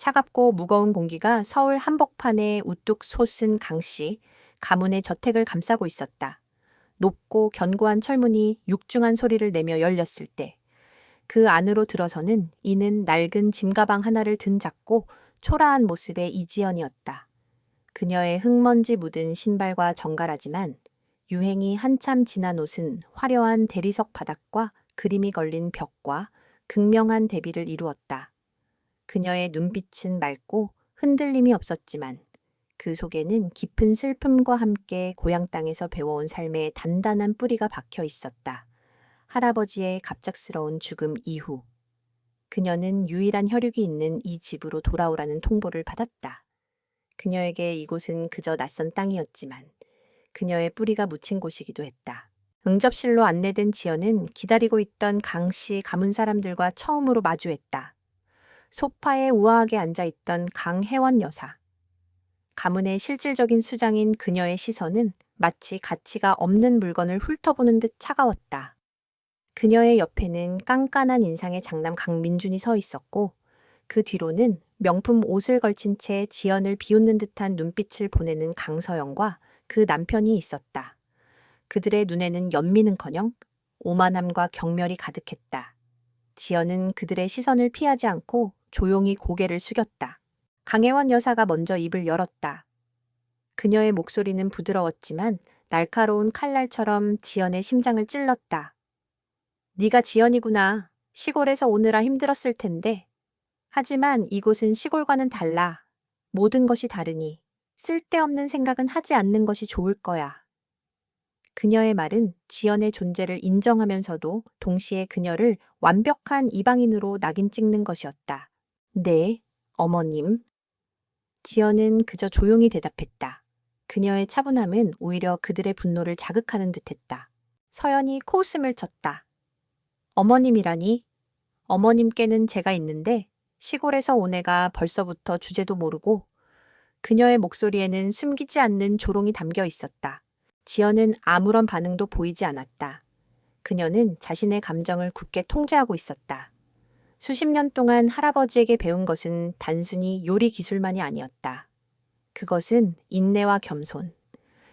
차갑고 무거운 공기가 서울 한복판에 우뚝 솟은 강씨, 가문의 저택을 감싸고 있었다. 높고 견고한 철문이 육중한 소리를 내며 열렸을 때 그 안으로 들어서는 이는 낡은 짐가방 하나를 든 작고 초라한 모습의 이지연이었다. 그녀의 흙먼지 묻은 신발과 정갈하지만 유행이 한참 지난 옷은 화려한 대리석 바닥과 그림이 걸린 벽과 극명한 대비를 이루었다. 그녀의 눈빛은 맑고 흔들림이 없었지만 그 속에는 깊은 슬픔과 함께 고향 땅에서 배워온 삶의 단단한 뿌리가 박혀 있었다. 할아버지의 갑작스러운 죽음 이후 그녀는 유일한 혈육이 있는 이 집으로 돌아오라는 통보를 받았다. 그녀에게 이곳은 그저 낯선 땅이었지만 그녀의 뿌리가 묻힌 곳이기도 했다. 응접실로 안내된 지연은 기다리고 있던 강씨 가문 사람들과 처음으로 마주했다. 소파에 우아하게 앉아있던 강혜원 여사. 가문의 실질적인 수장인 그녀의 시선은 마치 가치가 없는 물건을 훑어보는 듯 차가웠다. 그녀의 옆에는 깐깐한 인상의 장남 강민준이 서 있었고 그 뒤로는 명품 옷을 걸친 채 지연을 비웃는 듯한 눈빛을 보내는 강서영과 그 남편이 있었다. 그들의 눈에는 연민은커녕 오만함과 경멸이 가득했다. 지연은 그들의 시선을 피하지 않고 조용히 고개를 숙였다. 강혜원 여사가 먼저 입을 열었다. 그녀의 목소리는 부드러웠지만 날카로운 칼날처럼 지연의 심장을 찔렀다. 네가 지연이구나. 시골에서 오느라 힘들었을 텐데. 하지만 이곳은 시골과는 달라. 모든 것이 다르니 쓸데없는 생각은 하지 않는 것이 좋을 거야. 그녀의 말은 지연의 존재를 인정하면서도 동시에 그녀를 완벽한 이방인으로 낙인 찍는 것이었다. 네, 어머님. 지연은 그저 조용히 대답했다. 그녀의 차분함은 오히려 그들의 분노를 자극하는 듯했다. 서연이 코웃음을 쳤다. 어머님이라니? 어머님께는 제가 있는데 시골에서 온 애가 벌써부터 주제도 모르고 그녀의 목소리에는 숨기지 않는 조롱이 담겨 있었다. 지연은 아무런 반응도 보이지 않았다. 그녀는 자신의 감정을 굳게 통제하고 있었다. 수십 년 동안 할아버지에게 배운 것은 단순히 요리 기술만이 아니었다. 그것은 인내와 겸손,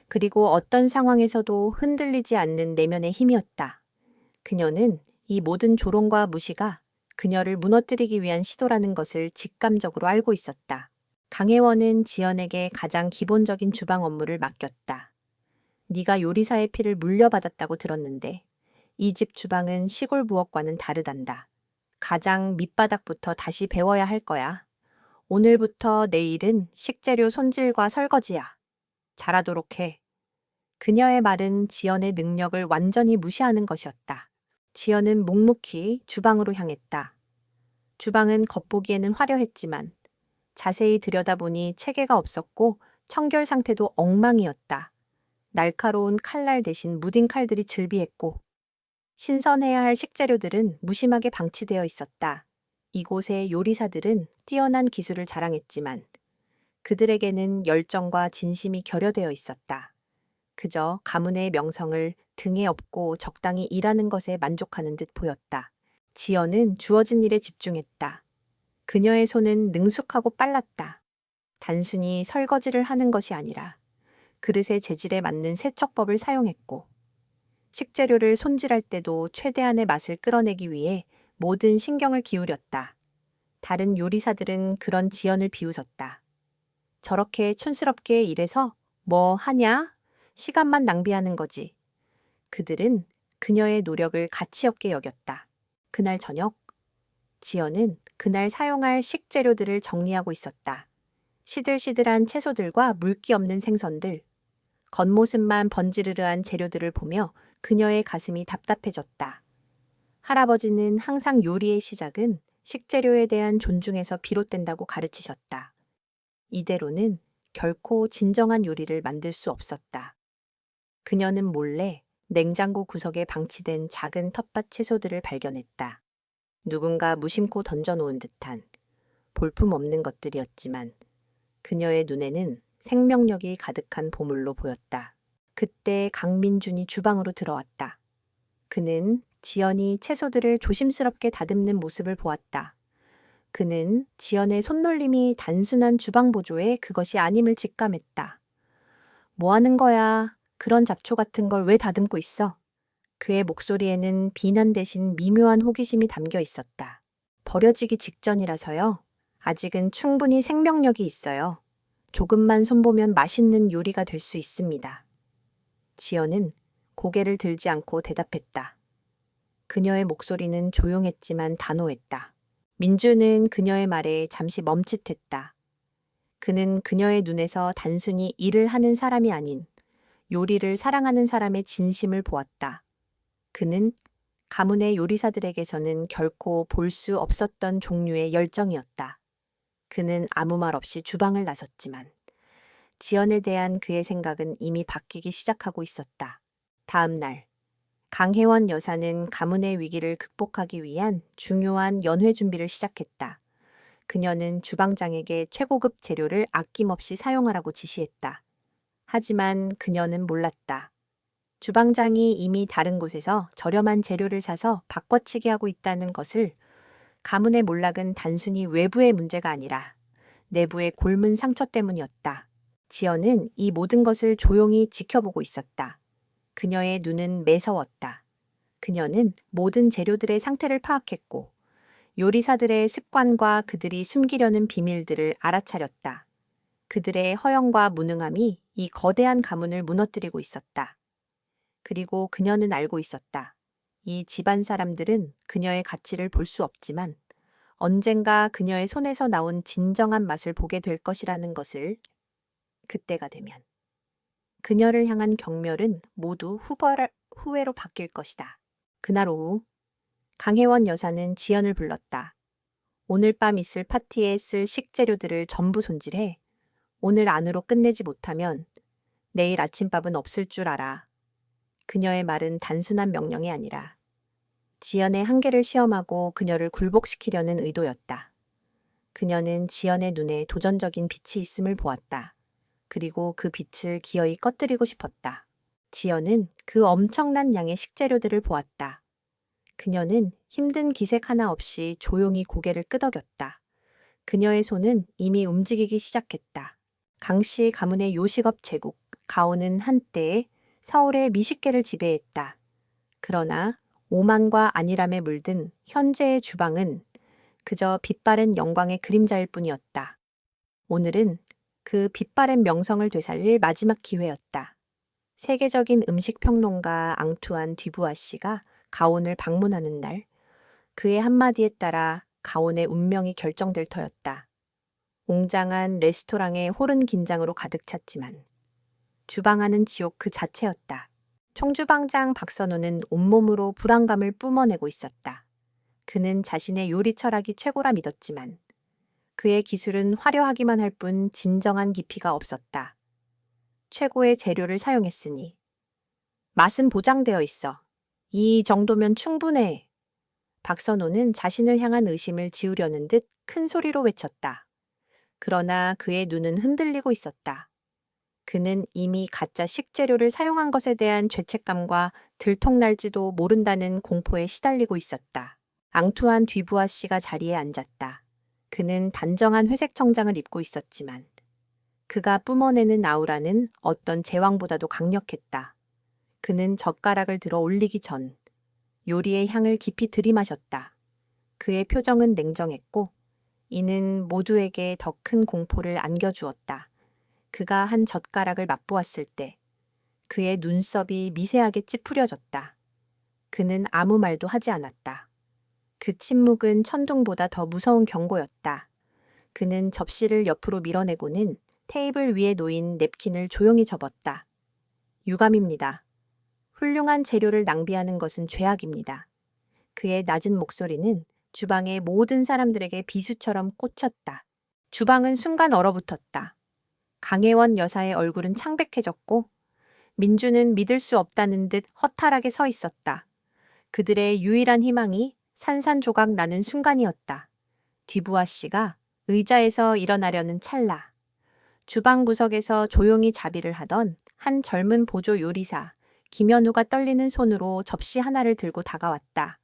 그리고 어떤 상황에서도 흔들리지 않는 내면의 힘이었다. 그녀는 이 모든 조롱과 무시가 그녀를 무너뜨리기 위한 시도라는 것을 직감적으로 알고 있었다. 강혜원은 지연에게 가장 기본적인 주방 업무를 맡겼다. 네가 요리사의 피를 물려받았다고 들었는데 이 집 주방은 시골 부엌과는 다르단다. 가장 밑바닥부터 다시 배워야 할 거야. 오늘부터 내일은 식재료 손질과 설거지야. 잘하도록 해. 그녀의 말은 지연의 능력을 완전히 무시하는 것이었다. 지연은 묵묵히 주방으로 향했다. 주방은 겉보기에는 화려했지만 자세히 들여다보니 체계가 없었고 청결 상태도 엉망이었다. 날카로운 칼날 대신 무딘 칼들이 즐비했고 신선해야 할 식재료들은 무심하게 방치되어 있었다. 이곳의 요리사들은 뛰어난 기술을 자랑했지만 그들에게는 열정과 진심이 결여되어 있었다. 그저 가문의 명성을 등에 업고 적당히 일하는 것에 만족하는 듯 보였다. 지연은 주어진 일에 집중했다. 그녀의 손은 능숙하고 빨랐다. 단순히 설거지를 하는 것이 아니라 그릇의 재질에 맞는 세척법을 사용했고 식재료를 손질할 때도 최대한의 맛을 끌어내기 위해 모든 신경을 기울였다. 다른 요리사들은 그런 지연을 비웃었다. 저렇게 촌스럽게 일해서 뭐 하냐? 시간만 낭비하는 거지. 그들은 그녀의 노력을 가치 없게 여겼다. 그날 저녁, 지연은 그날 사용할 식재료들을 정리하고 있었다. 시들시들한 채소들과 물기 없는 생선들, 겉모습만 번지르르한 재료들을 보며 그녀의 가슴이 답답해졌다. 할아버지는 항상 요리의 시작은 식재료에 대한 존중에서 비롯된다고 가르치셨다. 이대로는 결코 진정한 요리를 만들 수 없었다. 그녀는 몰래 냉장고 구석에 방치된 작은 텃밭 채소들을 발견했다. 누군가 무심코 던져놓은 듯한 볼품없는 것들이었지만 그녀의 눈에는 생명력이 가득한 보물로 보였다. 그때 강민준이 주방으로 들어왔다. 그는 지연이 채소들을 조심스럽게 다듬는 모습을 보았다. 그는 지연의 손놀림이 단순한 주방 보조에 그것이 아님을 직감했다. 뭐 하는 거야? 그런 잡초 같은 걸 왜 다듬고 있어? 그의 목소리에는 비난 대신 미묘한 호기심이 담겨 있었다. 버려지기 직전이라서요. 아직은 충분히 생명력이 있어요. 조금만 손보면 맛있는 요리가 될 수 있습니다. 지연은 고개를 들지 않고 대답했다. 그녀의 목소리는 조용했지만 단호했다. 민주는 그녀의 말에 잠시 멈칫했다. 그는 그녀의 눈에서 단순히 일을 하는 사람이 아닌 요리를 사랑하는 사람의 진심을 보았다. 그는 가문의 요리사들에게서는 결코 볼 수 없었던 종류의 열정이었다. 그는 아무 말 없이 주방을 나섰지만 지연에 대한 그의 생각은 이미 바뀌기 시작하고 있었다. 다음 날, 강혜원 여사는 가문의 위기를 극복하기 위한 중요한 연회 준비를 시작했다. 그녀는 주방장에게 최고급 재료를 아낌없이 사용하라고 지시했다. 하지만 그녀는 몰랐다. 주방장이 이미 다른 곳에서 저렴한 재료를 사서 바꿔치기 하고 있다는 것을. 가문의 몰락은 단순히 외부의 문제가 아니라 내부의 골문 상처 때문이었다. 지연은 이 모든 것을 조용히 지켜보고 있었다. 그녀의 눈은 매서웠다. 그녀는 모든 재료들의 상태를 파악했고 요리사들의 습관과 그들이 숨기려는 비밀들을 알아차렸다. 그들의 허영과 무능함이 이 거대한 가문을 무너뜨리고 있었다. 그리고 그녀는 알고 있었다. 이 집안 사람들은 그녀의 가치를 볼 수 없지만 언젠가 그녀의 손에서 나온 진정한 맛을 보게 될 것이라는 것을. 그때가 되면 그녀를 향한 경멸은 모두 후회로 바뀔 것이다. 그날 오후 강혜원 여사는 지연을 불렀다. 오늘 밤 있을 파티에 쓸 식재료들을 전부 손질해. 오늘 안으로 끝내지 못하면 내일 아침밥은 없을 줄 알아. 그녀의 말은 단순한 명령이 아니라 지연의 한계를 시험하고 그녀를 굴복시키려는 의도였다. 그녀는 지연의 눈에 도전적인 빛이 있음을 보았다. 그리고 그 빛을 기어이 꺼뜨리고 싶었다. 지연은 그 엄청난 양의 식재료들을 보았다. 그녀는 힘든 기색 하나 없이 조용히 고개를 끄덕였다. 그녀의 손은 이미 움직이기 시작했다. 강씨 가문의 요식업 제국, 가오는 한때 서울의 미식계를 지배했다. 그러나 오만과 안일함에 물든 현재의 주방은 그저 빛바랜 영광의 그림자일 뿐이었다. 오늘은 그 빛바랜 명성을 되살릴 마지막 기회였다. 세계적인 음식 평론가 앙투안 뒤부아 씨가 가온을 방문하는 날, 그의 한마디에 따라 가온의 운명이 결정될 터였다. 웅장한 레스토랑의 호른 긴장으로 가득 찼지만 주방 안은 지옥 그 자체였다. 총주방장 박선호는 온몸으로 불안감을 뿜어내고 있었다. 그는 자신의 요리 철학이 최고라 믿었지만 그의 기술은 화려하기만 할 뿐 진정한 깊이가 없었다. 최고의 재료를 사용했으니 맛은 보장되어 있어. 이 정도면 충분해. 박선호는 자신을 향한 의심을 지우려는 듯 큰 소리로 외쳤다. 그러나 그의 눈은 흔들리고 있었다. 그는 이미 가짜 식재료를 사용한 것에 대한 죄책감과 들통날지도 모른다는 공포에 시달리고 있었다. 앙투안 뒤부아 씨가 자리에 앉았다. 그는 단정한 회색 정장을 입고 있었지만 그가 뿜어내는 아우라는 어떤 제왕보다도 강력했다. 그는 젓가락을 들어 올리기 전 요리의 향을 깊이 들이마셨다. 그의 표정은 냉정했고 이는 모두에게 더 큰 공포를 안겨주었다. 그가 한 젓가락을 맛보았을 때 그의 눈썹이 미세하게 찌푸려졌다. 그는 아무 말도 하지 않았다. 그 침묵은 천둥보다 더 무서운 경고였다. 그는 접시를 옆으로 밀어내고는 테이블 위에 놓인 냅킨을 조용히 접었다. 유감입니다. 훌륭한 재료를 낭비하는 것은 죄악입니다. 그의 낮은 목소리는 주방의 모든 사람들에게 비수처럼 꽂혔다. 주방은 순간 얼어붙었다. 강혜원 여사의 얼굴은 창백해졌고 민주는 믿을 수 없다는 듯 허탈하게 서 있었다. 그들의 유일한 희망이 산산조각 나는 순간이었다. 뒤부아 씨가 의자에서 일어나려는 찰나 주방 구석에서 조용히 자비를 하던 한 젊은 보조 요리사 김현우가 떨리는 손으로 접시 하나를 들고 다가왔다.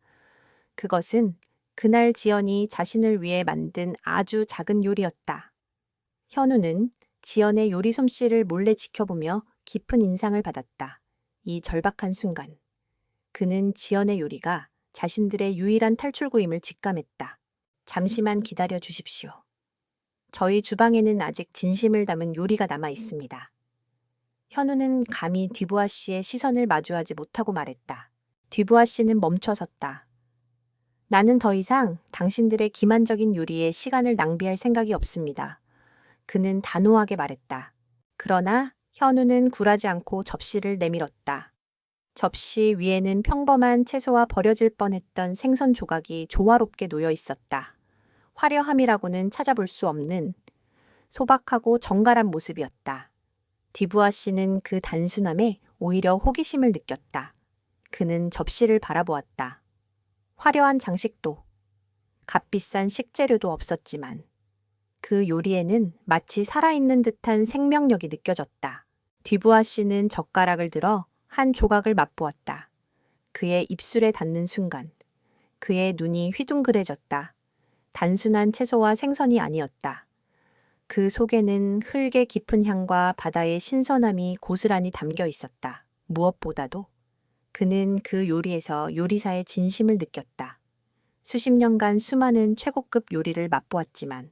그것은 그날 지연이 자신을 위해 만든 아주 작은 요리였다. 현우는 지연의 요리 솜씨를 몰래 지켜보며 깊은 인상을 받았다. 이 절박한 순간, 그는 지연의 요리가 자신들의 유일한 탈출구임을 직감했다. 잠시만 기다려 주십시오. 저희 주방에는 아직 진심을 담은 요리가 남아 있습니다. 현우는 감히 듀부아 씨의 시선을 마주하지 못하고 말했다. 듀부아 씨는 멈춰섰다. 나는 더 이상 당신들의 기만적인 요리에 시간을 낭비할 생각이 없습니다. 그는 단호하게 말했다. 그러나 현우는 굴하지 않고 접시를 내밀었다. 접시 위에는 평범한 채소와 버려질 뻔했던 생선 조각이 조화롭게 놓여 있었다. 화려함이라고는 찾아볼 수 없는 소박하고 정갈한 모습이었다. 듀부아 씨는 그 단순함에 오히려 호기심을 느꼈다. 그는 접시를 바라보았다. 화려한 장식도, 값비싼 식재료도 없었지만 그 요리에는 마치 살아있는 듯한 생명력이 느껴졌다. 듀부아 씨는 젓가락을 들어 한 조각을 맛보았다. 그의 입술에 닿는 순간 그의 눈이 휘둥그레졌다. 단순한 채소와 생선이 아니었다. 그 속에는 흙의 깊은 향과 바다의 신선함이 고스란히 담겨 있었다. 무엇보다도 그는 그 요리에서 요리사의 진심을 느꼈다. 수십 년간 수많은 최고급 요리를 맛보았지만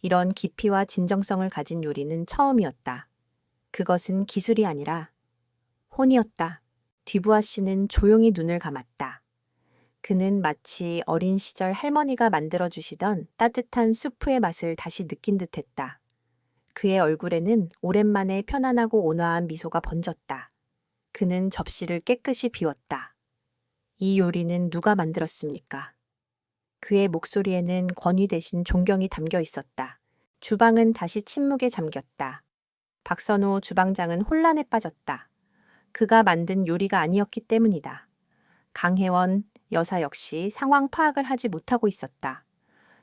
이런 깊이와 진정성을 가진 요리는 처음이었다. 그것은 기술이 아니라 혼이었다. 듀부아 씨는 조용히 눈을 감았다. 그는 마치 어린 시절 할머니가 만들어주시던 따뜻한 수프의 맛을 다시 느낀 듯했다. 그의 얼굴에는 오랜만에 편안하고 온화한 미소가 번졌다. 그는 접시를 깨끗이 비웠다. 이 요리는 누가 만들었습니까? 그의 목소리에는 권위 대신 존경이 담겨 있었다. 주방은 다시 침묵에 잠겼다. 박선호 주방장은 혼란에 빠졌다. 그가 만든 요리가 아니었기 때문이다. 강혜원 여사 역시 상황 파악을 하지 못하고 있었다.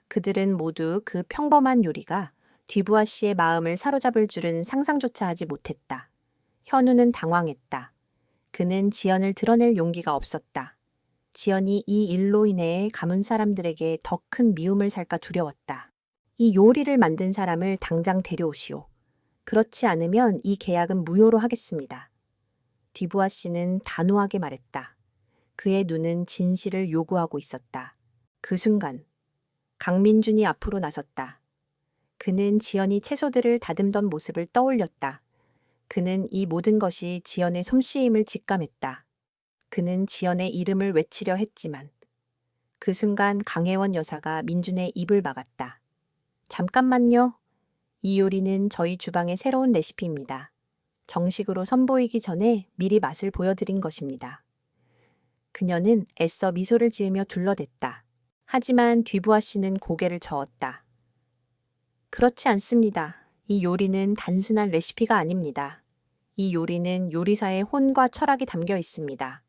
그들은 모두 그 평범한 요리가 듀부아 씨의 마음을 사로잡을 줄은 상상조차 하지 못했다. 현우는 당황했다. 그는 지연을 드러낼 용기가 없었다. 지연이 이 일로 인해 가문 사람들에게 더 큰 미움을 살까 두려웠다. 이 요리를 만든 사람을 당장 데려오시오. 그렇지 않으면 이 계약은 무효로 하겠습니다. 듀부아 씨는 단호하게 말했다. 그의 눈은 진실을 요구하고 있었다. 그 순간 강민준이 앞으로 나섰다. 그는 지연이 채소들을 다듬던 모습을 떠올렸다. 그는 이 모든 것이 지연의 솜씨임을 직감했다. 그는 지연의 이름을 외치려 했지만 그 순간 강혜원 여사가 민준의 입을 막았다. 잠깐만요. 이 요리는 저희 주방의 새로운 레시피입니다. 정식으로 선보이기 전에 미리 맛을 보여드린 것입니다. 그녀는 애써 미소를 지으며 둘러댔다. 하지만 듀부아 씨는 고개를 저었다. 그렇지 않습니다. 이 요리는 단순한 레시피가 아닙니다. 이 요리는 요리사의 혼과 철학이 담겨 있습니다.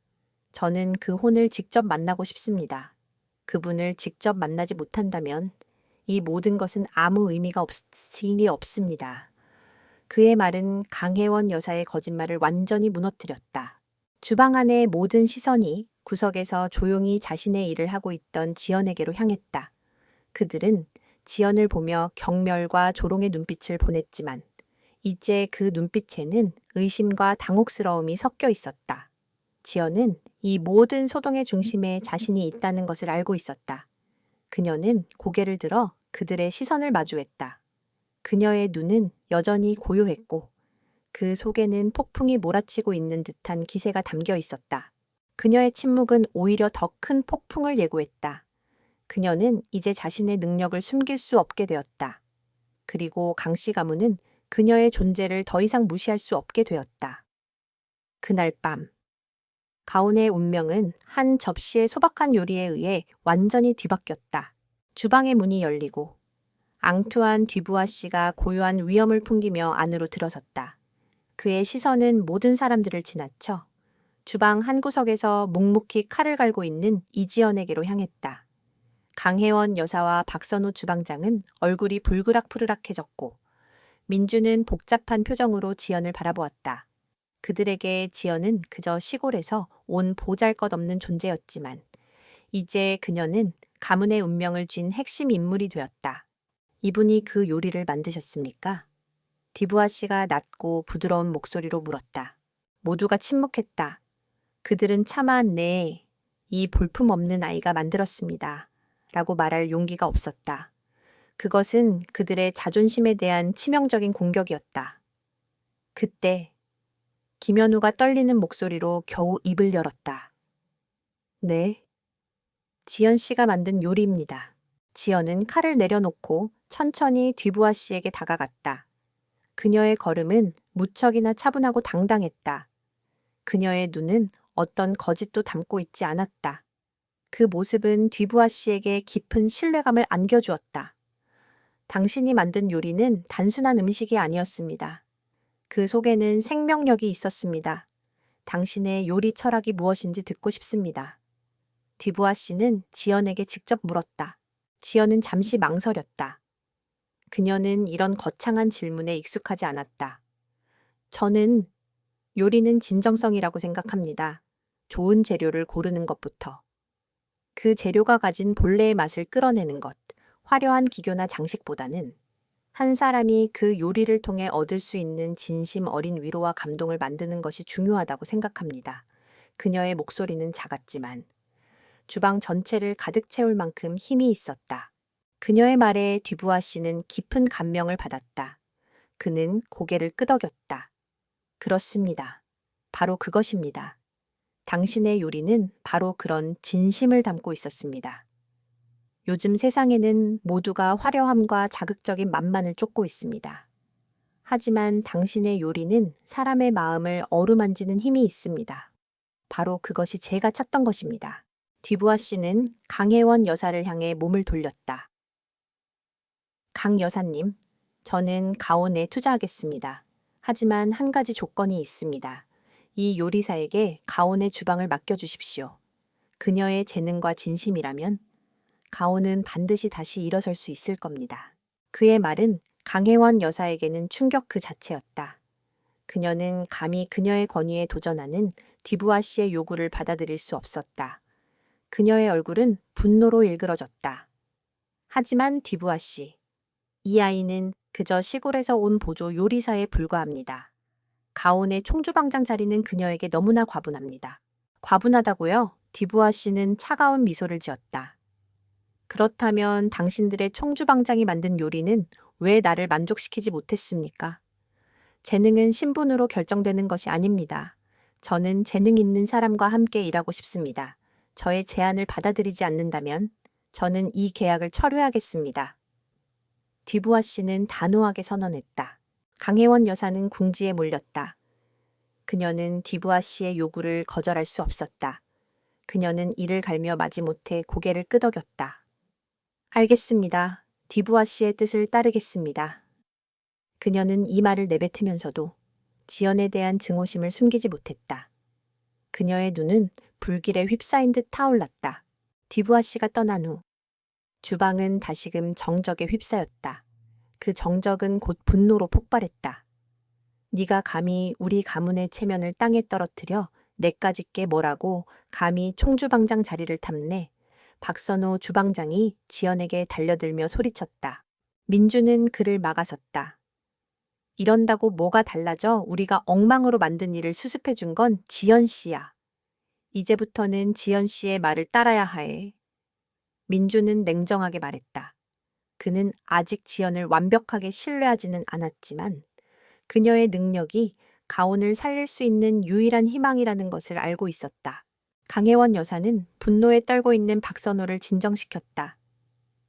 저는 그 혼을 직접 만나고 싶습니다. 그분을 직접 만나지 못한다면 이 모든 것은 아무 의미가 없습니다. 그의 말은 강혜원 여사의 거짓말을 완전히 무너뜨렸다. 주방 안의 모든 시선이 구석에서 조용히 자신의 일을 하고 있던 지연에게로 향했다. 그들은 지연을 보며 경멸과 조롱의 눈빛을 보냈지만 이제 그 눈빛에는 의심과 당혹스러움이 섞여 있었다. 지연은 이 모든 소동의 중심에 자신이 있다는 것을 알고 있었다. 그녀는 고개를 들어 그들의 시선을 마주했다. 그녀의 눈은 여전히 고요했고 그 속에는 폭풍이 몰아치고 있는 듯한 기세가 담겨 있었다. 그녀의 침묵은 오히려 더 큰 폭풍을 예고했다. 그녀는 이제 자신의 능력을 숨길 수 없게 되었다. 그리고 강씨 가문은 그녀의 존재를 더 이상 무시할 수 없게 되었다. 그날 밤, 가온의 운명은 한 접시의 소박한 요리에 의해 완전히 뒤바뀌었다. 주방의 문이 열리고 앙투안 듀부아 씨가 고요한 위엄을 풍기며 안으로 들어섰다. 그의 시선은 모든 사람들을 지나쳐 주방 한 구석에서 묵묵히 칼을 갈고 있는 이지연에게로 향했다. 강혜원 여사와 박선호 주방장은 얼굴이 불그락푸르락해졌고 민주는 복잡한 표정으로 지연을 바라보았다. 그들에게 지연은 그저 시골에서 온 보잘것없는 존재였지만 이제 그녀는 가문의 운명을 쥔 핵심 인물이 되었다. 이분이 그 요리를 만드셨습니까? 디부아 씨가 낮고 부드러운 목소리로 물었다. 모두가 침묵했다. 그들은 차마 네, 이 볼품없는 아이가 만들었습니다. 라고 말할 용기가 없었다. 그것은 그들의 자존심에 대한 치명적인 공격이었다. 그때 김현우가 떨리는 목소리로 겨우 입을 열었다. 네. 지연 씨가 만든 요리입니다. 지연은 칼을 내려놓고 천천히 뒤부아 씨에게 다가갔다. 그녀의 걸음은 무척이나 차분하고 당당했다. 그녀의 눈은 어떤 거짓도 담고 있지 않았다. 그 모습은 뒤부아 씨에게 깊은 신뢰감을 안겨주었다. 당신이 만든 요리는 단순한 음식이 아니었습니다. 그 속에는 생명력이 있었습니다. 당신의 요리 철학이 무엇인지 듣고 싶습니다. 뒤부아 씨는 지연에게 직접 물었다. 지연은 잠시 망설였다. 그녀는 이런 거창한 질문에 익숙하지 않았다. 저는 요리는 진정성이라고 생각합니다. 좋은 재료를 고르는 것부터. 그 재료가 가진 본래의 맛을 끌어내는 것, 화려한 기교나 장식보다는 한 사람이 그 요리를 통해 얻을 수 있는 진심 어린 위로와 감동을 만드는 것이 중요하다고 생각합니다. 그녀의 목소리는 작았지만 주방 전체를 가득 채울 만큼 힘이 있었다. 그녀의 말에 뒤부아 씨는 깊은 감명을 받았다. 그는 고개를 끄덕였다. 그렇습니다. 바로 그것입니다. 당신의 요리는 바로 그런 진심을 담고 있었습니다. 요즘 세상에는 모두가 화려함과 자극적인 맛만을 쫓고 있습니다. 하지만 당신의 요리는 사람의 마음을 어루만지는 힘이 있습니다. 바로 그것이 제가 찾던 것입니다. 뒤부아 씨는 강혜원 여사를 향해 몸을 돌렸다. 강 여사님, 저는 가온에 투자하겠습니다. 하지만 한 가지 조건이 있습니다. 이 요리사에게 가온의 주방을 맡겨주십시오. 그녀의 재능과 진심이라면 가온은 반드시 다시 일어설 수 있을 겁니다. 그의 말은 강혜원 여사에게는 충격 그 자체였다. 그녀는 감히 그녀의 권위에 도전하는 뒤부아 씨의 요구를 받아들일 수 없었다. 그녀의 얼굴은 분노로 일그러졌다. 하지만 뒤부아 씨, 이 아이는 그저 시골에서 온 보조 요리사에 불과합니다. 가온의 총주방장 자리는 그녀에게 너무나 과분합니다. 과분하다고요? 뒤부아 씨는 차가운 미소를 지었다. 그렇다면 당신들의 총주방장이 만든 요리는 왜 나를 만족시키지 못했습니까? 재능은 신분으로 결정되는 것이 아닙니다. 저는 재능 있는 사람과 함께 일하고 싶습니다. 저의 제안을 받아들이지 않는다면 저는 이 계약을 철회하겠습니다. 뒤부아 씨는 단호하게 선언했다. 강혜원 여사는 궁지에 몰렸다. 그녀는 뒤부아 씨의 요구를 거절할 수 없었다. 그녀는 이를 갈며 마지못해 고개를 끄덕였다. 알겠습니다. 뒤부아 씨의 뜻을 따르겠습니다. 그녀는 이 말을 내뱉으면서도 지연에 대한 증오심을 숨기지 못했다. 그녀의 눈은 불길에 휩싸인 듯 타올랐다. 뒤부아 씨가 떠난 후 주방은 다시금 정적에 휩싸였다. 그 정적은 곧 분노로 폭발했다. 네가 감히 우리 가문의 체면을 땅에 떨어뜨려 내까짓게 뭐라고 감히 총주방장 자리를 탐내. 박선호 주방장이 지연에게 달려들며 소리쳤다. 민주는 그를 막아섰다. 이런다고 뭐가 달라져? 우리가 엉망으로 만든 일을 수습해 준 건 지연 씨야. 이제부터는 지연 씨의 말을 따라야 해. 민주는 냉정하게 말했다. 그는 아직 지연을 완벽하게 신뢰하지는 않았지만 그녀의 능력이 가온을 살릴 수 있는 유일한 희망이라는 것을 알고 있었다. 강혜원 여사는 분노에 떨고 있는 박선호를 진정시켰다.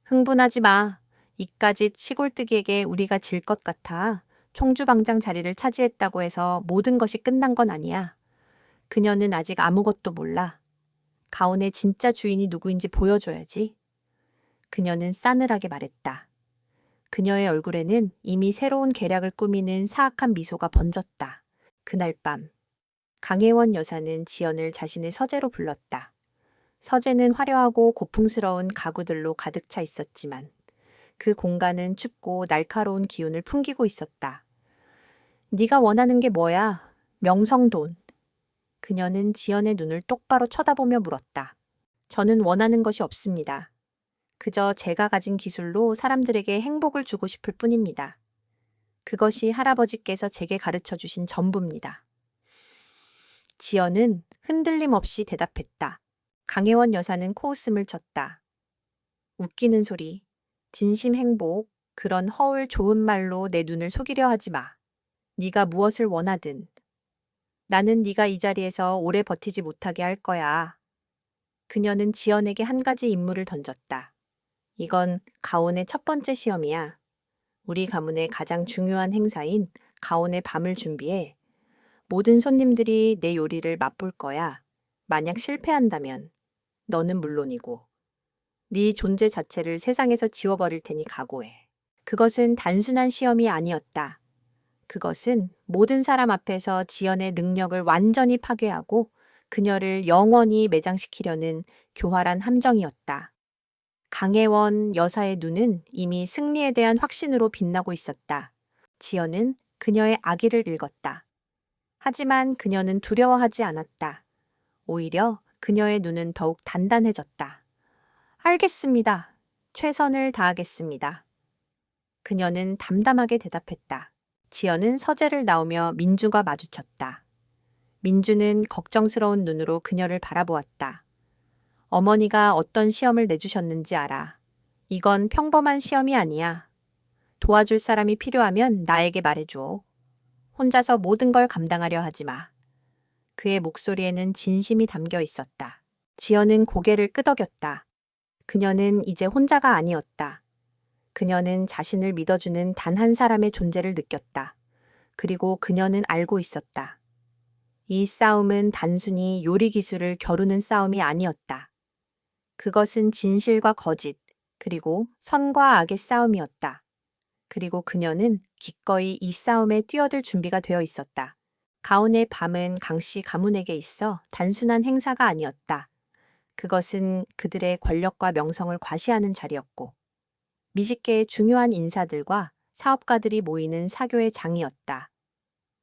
흥분하지 마. 이까짓 시골뜨기에게 우리가 질 것 같아. 총주방장 자리를 차지했다고 해서 모든 것이 끝난 건 아니야. 그녀는 아직 아무것도 몰라. 가온의 진짜 주인이 누구인지 보여줘야지. 그녀는 싸늘하게 말했다. 그녀의 얼굴에는 이미 새로운 계략을 꾸미는 사악한 미소가 번졌다. 그날 밤 강혜원 여사는 지연을 자신의 서재로 불렀다. 서재는 화려하고 고풍스러운 가구들로 가득 차 있었지만 그 공간은 춥고 날카로운 기운을 풍기고 있었다. 네가 원하는 게 뭐야? 명성돈. 그녀는 지연의 눈을 똑바로 쳐다보며 물었다. 저는 원하는 것이 없습니다. 그저 제가 가진 기술로 사람들에게 행복을 주고 싶을 뿐입니다. 그것이 할아버지께서 제게 가르쳐 주신 전부입니다. 지연은 흔들림 없이 대답했다. 강혜원 여사는 코웃음을 쳤다. 웃기는 소리, 진심 행복, 그런 허울 좋은 말로 내 눈을 속이려 하지 마. 네가 무엇을 원하든. 나는 네가 이 자리에서 오래 버티지 못하게 할 거야. 그녀는 지연에게 한 가지 임무를 던졌다. 이건 가온의 첫 번째 시험이야. 우리 가문의 가장 중요한 행사인 가온의 밤을 준비해. 모든 손님들이 내 요리를 맛볼 거야. 만약 실패한다면 너는 물론이고 네 존재 자체를 세상에서 지워버릴 테니 각오해. 그것은 단순한 시험이 아니었다. 그것은 모든 사람 앞에서 지연의 능력을 완전히 파괴하고 그녀를 영원히 매장시키려는 교활한 함정이었다. 강혜원 여사의 눈은 이미 승리에 대한 확신으로 빛나고 있었다. 지연은 그녀의 악의를 읽었다. 하지만 그녀는 두려워하지 않았다. 오히려 그녀의 눈은 더욱 단단해졌다. 알겠습니다. 최선을 다하겠습니다. 그녀는 담담하게 대답했다. 지연은 서재를 나오며 민주가 마주쳤다. 민주는 걱정스러운 눈으로 그녀를 바라보았다. 어머니가 어떤 시험을 내주셨는지 알아. 이건 평범한 시험이 아니야. 도와줄 사람이 필요하면 나에게 말해줘. 혼자서 모든 걸 감당하려 하지 마. 그의 목소리에는 진심이 담겨 있었다. 지연은 고개를 끄덕였다. 그녀는 이제 혼자가 아니었다. 그녀는 자신을 믿어주는 단 한 사람의 존재를 느꼈다. 그리고 그녀는 알고 있었다. 이 싸움은 단순히 요리 기술을 겨루는 싸움이 아니었다. 그것은 진실과 거짓, 그리고 선과 악의 싸움이었다. 그리고 그녀는 기꺼이 이 싸움에 뛰어들 준비가 되어 있었다. 가온의 밤은 강씨 가문에게 있어 단순한 행사가 아니었다. 그것은 그들의 권력과 명성을 과시하는 자리였고, 미식계의 중요한 인사들과 사업가들이 모이는 사교의 장이었다.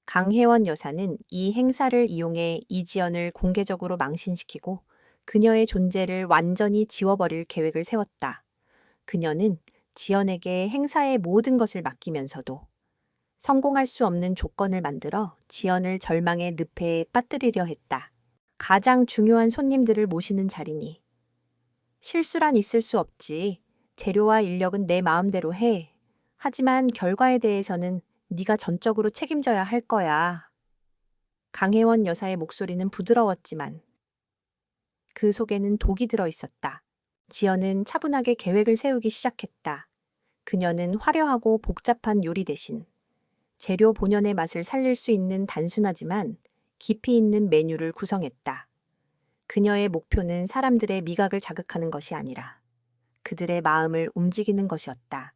강혜원 여사는 이 행사를 이용해 이지연을 공개적으로 망신시키고 그녀의 존재를 완전히 지워버릴 계획을 세웠다. 그녀는 지연에게 행사의 모든 것을 맡기면서도 성공할 수 없는 조건을 만들어 지연을 절망의 늪에 빠뜨리려 했다. 가장 중요한 손님들을 모시는 자리니. 실수란 있을 수 없지. 재료와 인력은 내 마음대로 해. 하지만 결과에 대해서는 네가 전적으로 책임져야 할 거야. 강혜원 여사의 목소리는 부드러웠지만 그 속에는 독이 들어 있었다. 지연은 차분하게 계획을 세우기 시작했다. 그녀는 화려하고 복잡한 요리 대신 재료 본연의 맛을 살릴 수 있는 단순하지만 깊이 있는 메뉴를 구성했다. 그녀의 목표는 사람들의 미각을 자극하는 것이 아니라 그들의 마음을 움직이는 것이었다.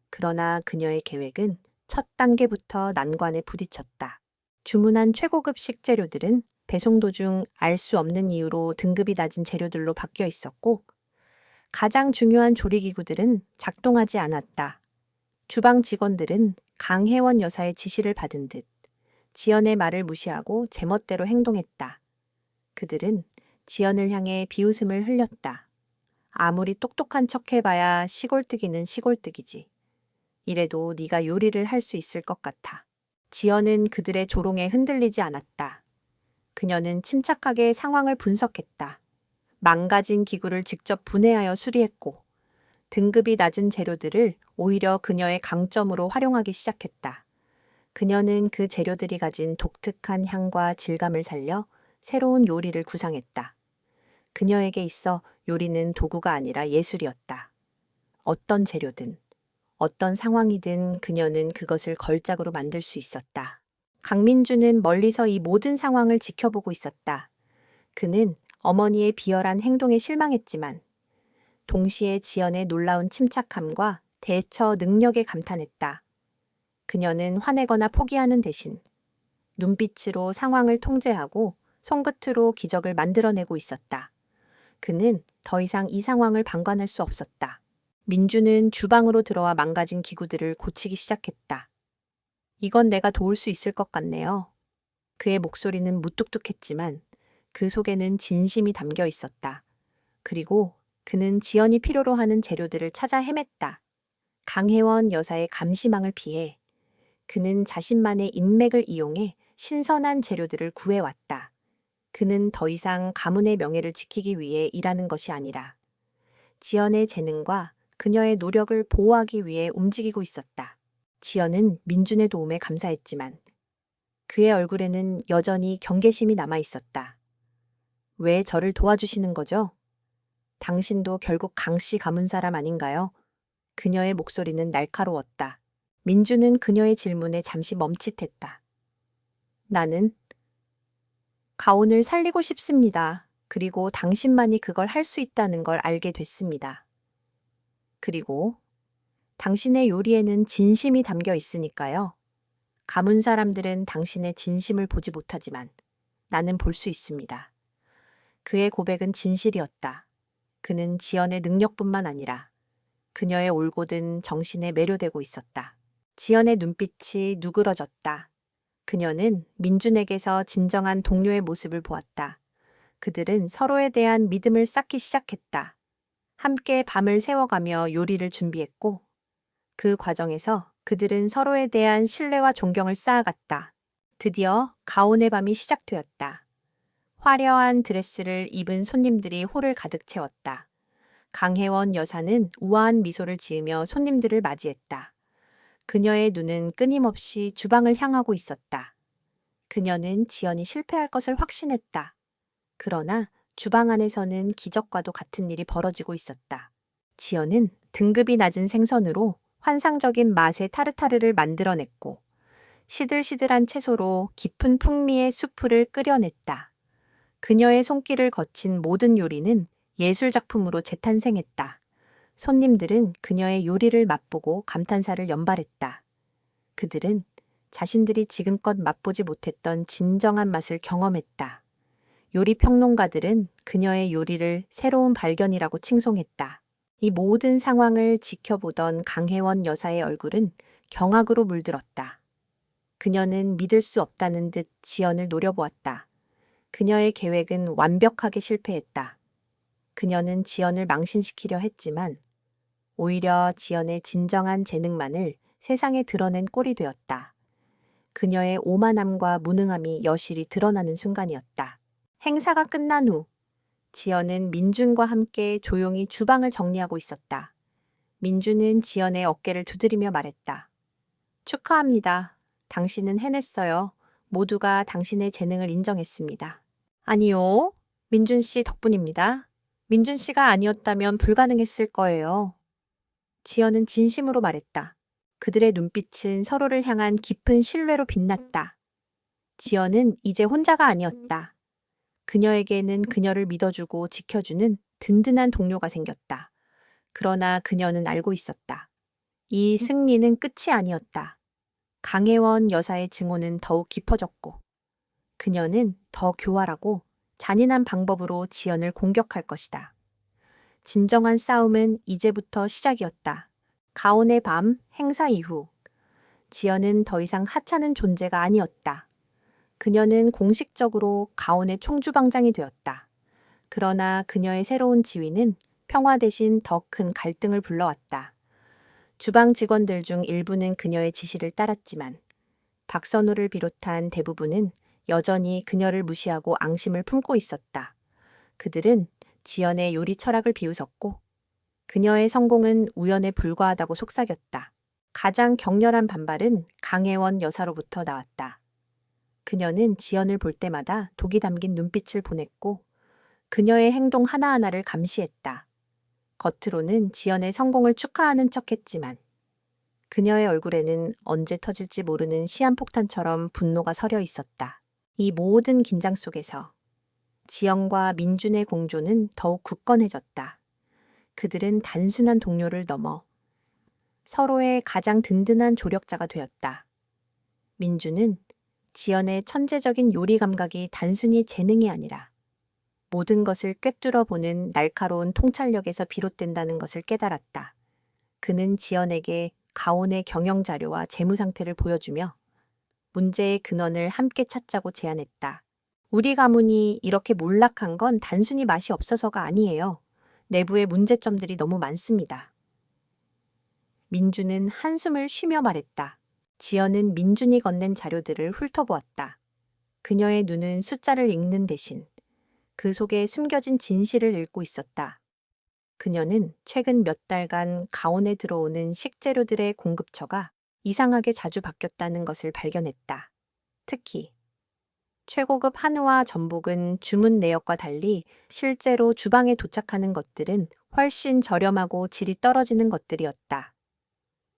그러나 그녀의 계획은 첫 단계부터 난관에 부딪혔다. 주문한 최고급 식재료들은 배송 도중 알 수 없는 이유로 등급이 낮은 재료들로 바뀌어 있었고, 가장 중요한 조리기구들은 작동하지 않았다. 주방 직원들은 강혜원 여사의 지시를 받은 듯 지연의 말을 무시하고 제멋대로 행동했다. 그들은 지연을 향해 비웃음을 흘렸다. 아무리 똑똑한 척 해봐야 시골뜨기는 시골뜨기지. 이래도 네가 요리를 할 수 있을 것 같아. 지연은 그들의 조롱에 흔들리지 않았다. 그녀는 침착하게 상황을 분석했다. 망가진 기구를 직접 분해하여 수리했고 등급이 낮은 재료들을 오히려 그녀의 강점으로 활용하기 시작했다. 그녀는 그 재료들이 가진 독특한 향과 질감을 살려 새로운 요리를 구상했다. 그녀에게 있어 요리는 도구가 아니라 예술이었다. 어떤 재료든, 어떤 상황이든 그녀는 그것을 걸작으로 만들 수 있었다. 강민주는 멀리서 이 모든 상황을 지켜보고 있었다. 그는 어머니의 비열한 행동에 실망했지만 동시에 지연의 놀라운 침착함과 대처 능력에 감탄했다. 그녀는 화내거나 포기하는 대신 눈빛으로 상황을 통제하고 손끝으로 기적을 만들어내고 있었다. 그는 더 이상 이 상황을 방관할 수 없었다. 민주는 주방으로 들어와 망가진 기구들을 고치기 시작했다. 이건 내가 도울 수 있을 것 같네요. 그의 목소리는 무뚝뚝했지만 그 속에는 진심이 담겨 있었다. 그리고 그는 지연이 필요로 하는 재료들을 찾아 헤맸다. 강혜원 여사의 감시망을 피해 그는 자신만의 인맥을 이용해 신선한 재료들을 구해왔다. 그는 더 이상 가문의 명예를 지키기 위해 일하는 것이 아니라 지연의 재능과 그녀의 노력을 보호하기 위해 움직이고 있었다. 지연은 민준의 도움에 감사했지만 그의 얼굴에는 여전히 경계심이 남아 있었다. 왜 저를 도와주시는 거죠? 당신도 결국 강씨 가문 사람 아닌가요? 그녀의 목소리는 날카로웠다. 민준은 그녀의 질문에 잠시 멈칫했다. 나는 가온을 살리고 싶습니다. 그리고 당신만이 그걸 할 수 있다는 걸 알게 됐습니다. 그리고 당신의 요리에는 진심이 담겨 있으니까요. 가문 사람들은 당신의 진심을 보지 못하지만 나는 볼 수 있습니다. 그의 고백은 진실이었다. 그는 지연의 능력뿐만 아니라 그녀의 올곧은 정신에 매료되고 있었다. 지연의 눈빛이 누그러졌다. 그녀는 민준에게서 진정한 동료의 모습을 보았다. 그들은 서로에 대한 믿음을 쌓기 시작했다. 함께 밤을 새워가며 요리를 준비했고 그 과정에서 그들은 서로에 대한 신뢰와 존경을 쌓아갔다. 드디어 가온의 밤이 시작되었다. 화려한 드레스를 입은 손님들이 홀을 가득 채웠다. 강혜원 여사는 우아한 미소를 지으며 손님들을 맞이했다. 그녀의 눈은 끊임없이 주방을 향하고 있었다. 그녀는 지연이 실패할 것을 확신했다. 그러나 주방 안에서는 기적과도 같은 일이 벌어지고 있었다. 지연은 등급이 낮은 생선으로 환상적인 맛의 타르타르를 만들어냈고 시들시들한 채소로 깊은 풍미의 수프를 끓여냈다. 그녀의 손길을 거친 모든 요리는 예술작품으로 재탄생했다. 손님들은 그녀의 요리를 맛보고 감탄사를 연발했다. 그들은 자신들이 지금껏 맛보지 못했던 진정한 맛을 경험했다. 요리 평론가들은 그녀의 요리를 새로운 발견이라고 칭송했다. 이 모든 상황을 지켜보던 강혜원 여사의 얼굴은 경악으로 물들었다. 그녀는 믿을 수 없다는 듯 지연을 노려보았다. 그녀의 계획은 완벽하게 실패했다. 그녀는 지연을 망신시키려 했지만 오히려 지연의 진정한 재능만을 세상에 드러낸 꼴이 되었다. 그녀의 오만함과 무능함이 여실히 드러나는 순간이었다. 행사가 끝난 후 지연은 민준과 함께 조용히 주방을 정리하고 있었다. 민준은 지연의 어깨를 두드리며 말했다. 축하합니다. 당신은 해냈어요. 모두가 당신의 재능을 인정했습니다. 아니요. 민준 씨 덕분입니다. 민준 씨가 아니었다면 불가능했을 거예요. 지연은 진심으로 말했다. 그들의 눈빛은 서로를 향한 깊은 신뢰로 빛났다. 지연은 이제 혼자가 아니었다. 그녀에게는 그녀를 믿어주고 지켜주는 든든한 동료가 생겼다. 그러나 그녀는 알고 있었다. 이 승리는 끝이 아니었다. 강혜원 여사의 증오는 더욱 깊어졌고 그녀는 더 교활하고 잔인한 방법으로 지연을 공격할 것이다. 진정한 싸움은 이제부터 시작이었다. 가온의 밤 행사 이후 지연은 더 이상 하찮은 존재가 아니었다. 그녀는 공식적으로 가온의 총주방장이 되었다. 그러나 그녀의 새로운 지위는 평화 대신 더 큰 갈등을 불러왔다. 주방 직원들 중 일부는 그녀의 지시를 따랐지만 박선우를 비롯한 대부분은 여전히 그녀를 무시하고 앙심을 품고 있었다. 그들은 지연의 요리 철학을 비웃었고 그녀의 성공은 우연에 불과하다고 속삭였다. 가장 격렬한 반발은 강혜원 여사로부터 나왔다. 그녀는 지연을 볼 때마다 독이 담긴 눈빛을 보냈고 그녀의 행동 하나하나를 감시했다. 겉으로는 지연의 성공을 축하하는 척했지만 그녀의 얼굴에는 언제 터질지 모르는 시한폭탄처럼 분노가 서려 있었다. 이 모든 긴장 속에서 지연과 민준의 공조는 더욱 굳건해졌다. 그들은 단순한 동료를 넘어 서로의 가장 든든한 조력자가 되었다. 민준은 지연의 천재적인 요리 감각이 단순히 재능이 아니라 모든 것을 꿰뚫어 보는 날카로운 통찰력에서 비롯된다는 것을 깨달았다. 그는 지연에게 가온의 경영 자료와 재무 상태를 보여주며 문제의 근원을 함께 찾자고 제안했다. 우리 가문이 이렇게 몰락한 건 단순히 맛이 없어서가 아니에요. 내부의 문제점들이 너무 많습니다. 민주는 한숨을 쉬며 말했다. 지연은 민준이 건넨 자료들을 훑어보았다. 그녀의 눈은 숫자를 읽는 대신 그 속에 숨겨진 진실을 읽고 있었다. 그녀는 최근 몇 달간 가온에 들어오는 식재료들의 공급처가 이상하게 자주 바뀌었다는 것을 발견했다. 특히 최고급 한우와 전복은 주문 내역과 달리 실제로 주방에 도착하는 것들은 훨씬 저렴하고 질이 떨어지는 것들이었다.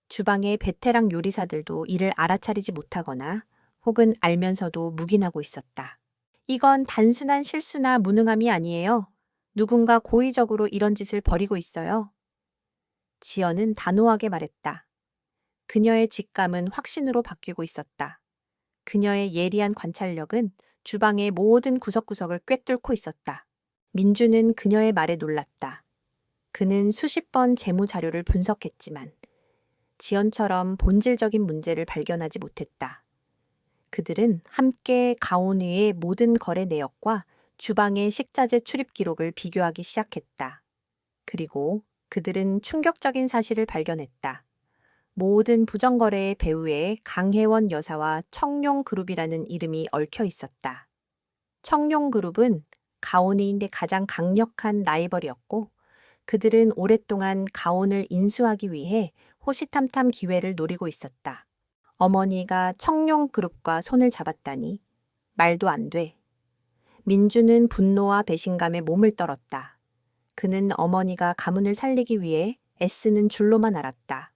주방의 베테랑 요리사들도 이를 알아차리지 못하거나 혹은 알면서도 묵인하고 있었다. 이건 단순한 실수나 무능함이 아니에요. 누군가 고의적으로 이런 짓을 벌이고 있어요. 지연은 단호하게 말했다. 그녀의 직감은 확신으로 바뀌고 있었다. 그녀의 예리한 관찰력은 주방의 모든 구석구석을 꿰뚫고 있었다. 민주는 그녀의 말에 놀랐다. 그는 수십 번 재무 자료를 분석했지만 지연처럼 본질적인 문제를 발견하지 못했다. 그들은 함께 가온의의 모든 거래 내역과 주방의 식자재 출입 기록을 비교하기 시작했다. 그리고 그들은 충격적인 사실을 발견했다. 모든 부정거래의 배후에 강혜원 여사와 청룡그룹이라는 이름이 얽혀 있었다. 청룡그룹은 가온의인의 가장 강력한 라이벌이었고 그들은 오랫동안 가온을 인수하기 위해 호시탐탐 기회를 노리고 있었다. 어머니가 청룡그룹과 손을 잡았다니 말도 안 돼. 민주는 분노와 배신감에 몸을 떨었다. 그는 어머니가 가문을 살리기 위해 애쓰는 줄로만 알았다.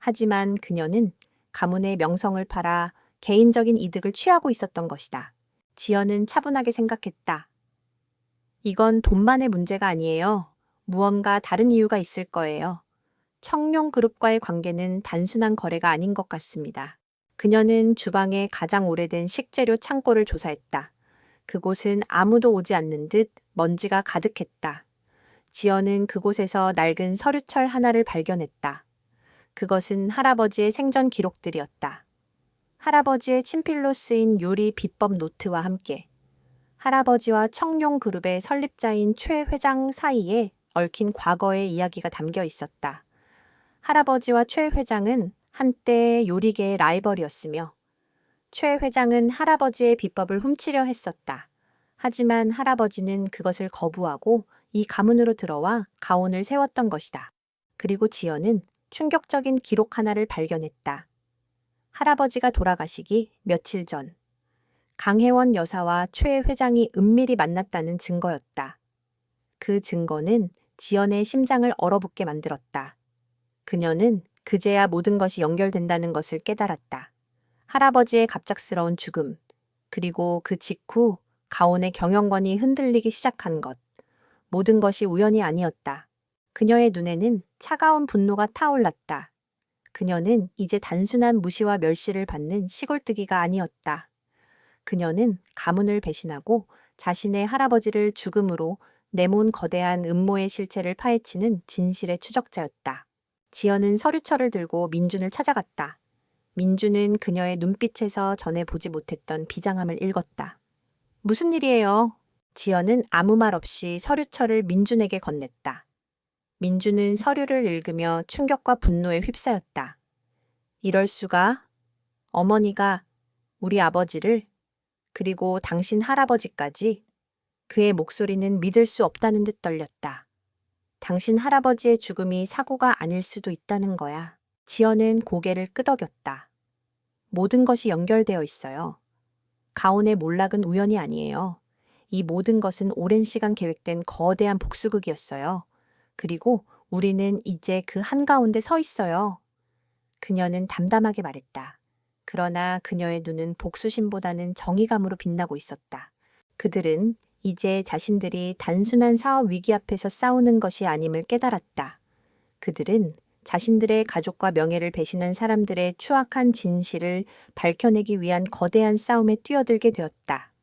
하지만 그녀는 가문의 명성을 팔아 개인적인 이득을 취하고 있었던 것이다. 지연은 차분하게 생각했다. 이건 돈만의 문제가 아니에요. 무언가 다른 이유가 있을 거예요. 청룡그룹과의 관계는 단순한 거래가 아닌 것 같습니다. 그녀는 주방의 가장 오래된 식재료 창고를 조사했다. 그곳은 아무도 오지 않는 듯 먼지가 가득했다. 지연은 그곳에서 낡은 서류철 하나를 발견했다. 그것은 할아버지의 생전 기록들이었다. 할아버지의 친필로 쓰인 요리 비법 노트와 함께 할아버지와 청룡그룹의 설립자인 최 회장 사이에 얽힌 과거의 이야기가 담겨 있었다. 할아버지와 최 회장은 한때 요리계의 라이벌이었으며 최 회장은 할아버지의 비법을 훔치려 했었다. 하지만 할아버지는 그것을 거부하고 이 가문으로 들어와 가온을 세웠던 것이다. 그리고 지연은 충격적인 기록 하나를 발견했다. 할아버지가 돌아가시기 며칠 전 강혜원 여사와 최 회장이 은밀히 만났다는 증거였다. 그 증거는 지연의 심장을 얼어붙게 만들었다. 그녀는 그제야 모든 것이 연결된다는 것을 깨달았다. 할아버지의 갑작스러운 죽음, 그리고 그 직후 가온의 경영권이 흔들리기 시작한 것. 모든 것이 우연이 아니었다. 그녀의 눈에는 차가운 분노가 타올랐다. 그녀는 이제 단순한 무시와 멸시를 받는 시골뜨기가 아니었다. 그녀는 가문을 배신하고 자신의 할아버지를 죽음으로 내몬 거대한 음모의 실체를 파헤치는 진실의 추적자였다. 지연은 서류철을 들고 민준을 찾아갔다. 민준은 그녀의 눈빛에서 전에 보지 못했던 비장함을 읽었다. 무슨 일이에요? 지연은 아무 말 없이 서류철을 민준에게 건넸다. 민준은 서류를 읽으며 충격과 분노에 휩싸였다. 이럴 수가? 어머니가 우리 아버지를 그리고 당신 할아버지까지. 그의 목소리는 믿을 수 없다는 듯 떨렸다. 당신 할아버지의 죽음이 사고가 아닐 수도 있다는 거야. 지연은 고개를 끄덕였다. 모든 것이 연결되어 있어요. 가온의 몰락은 우연이 아니에요. 이 모든 것은 오랜 시간 계획된 거대한 복수극이었어요. 그리고 우리는 이제 그 한가운데 서 있어요. 그녀는 담담하게 말했다. 그러나 그녀의 눈은 복수심보다는 정의감으로 빛나고 있었다. 그들은 이제 자신들이 단순한 사업 위기 앞에서 싸우는 것이 아님을 깨달았다. 그들은 자신들의 가족과 명예를 배신한 사람들의 추악한 진실을 밝혀내기 위한 거대한 싸움에 뛰어들게 되었다.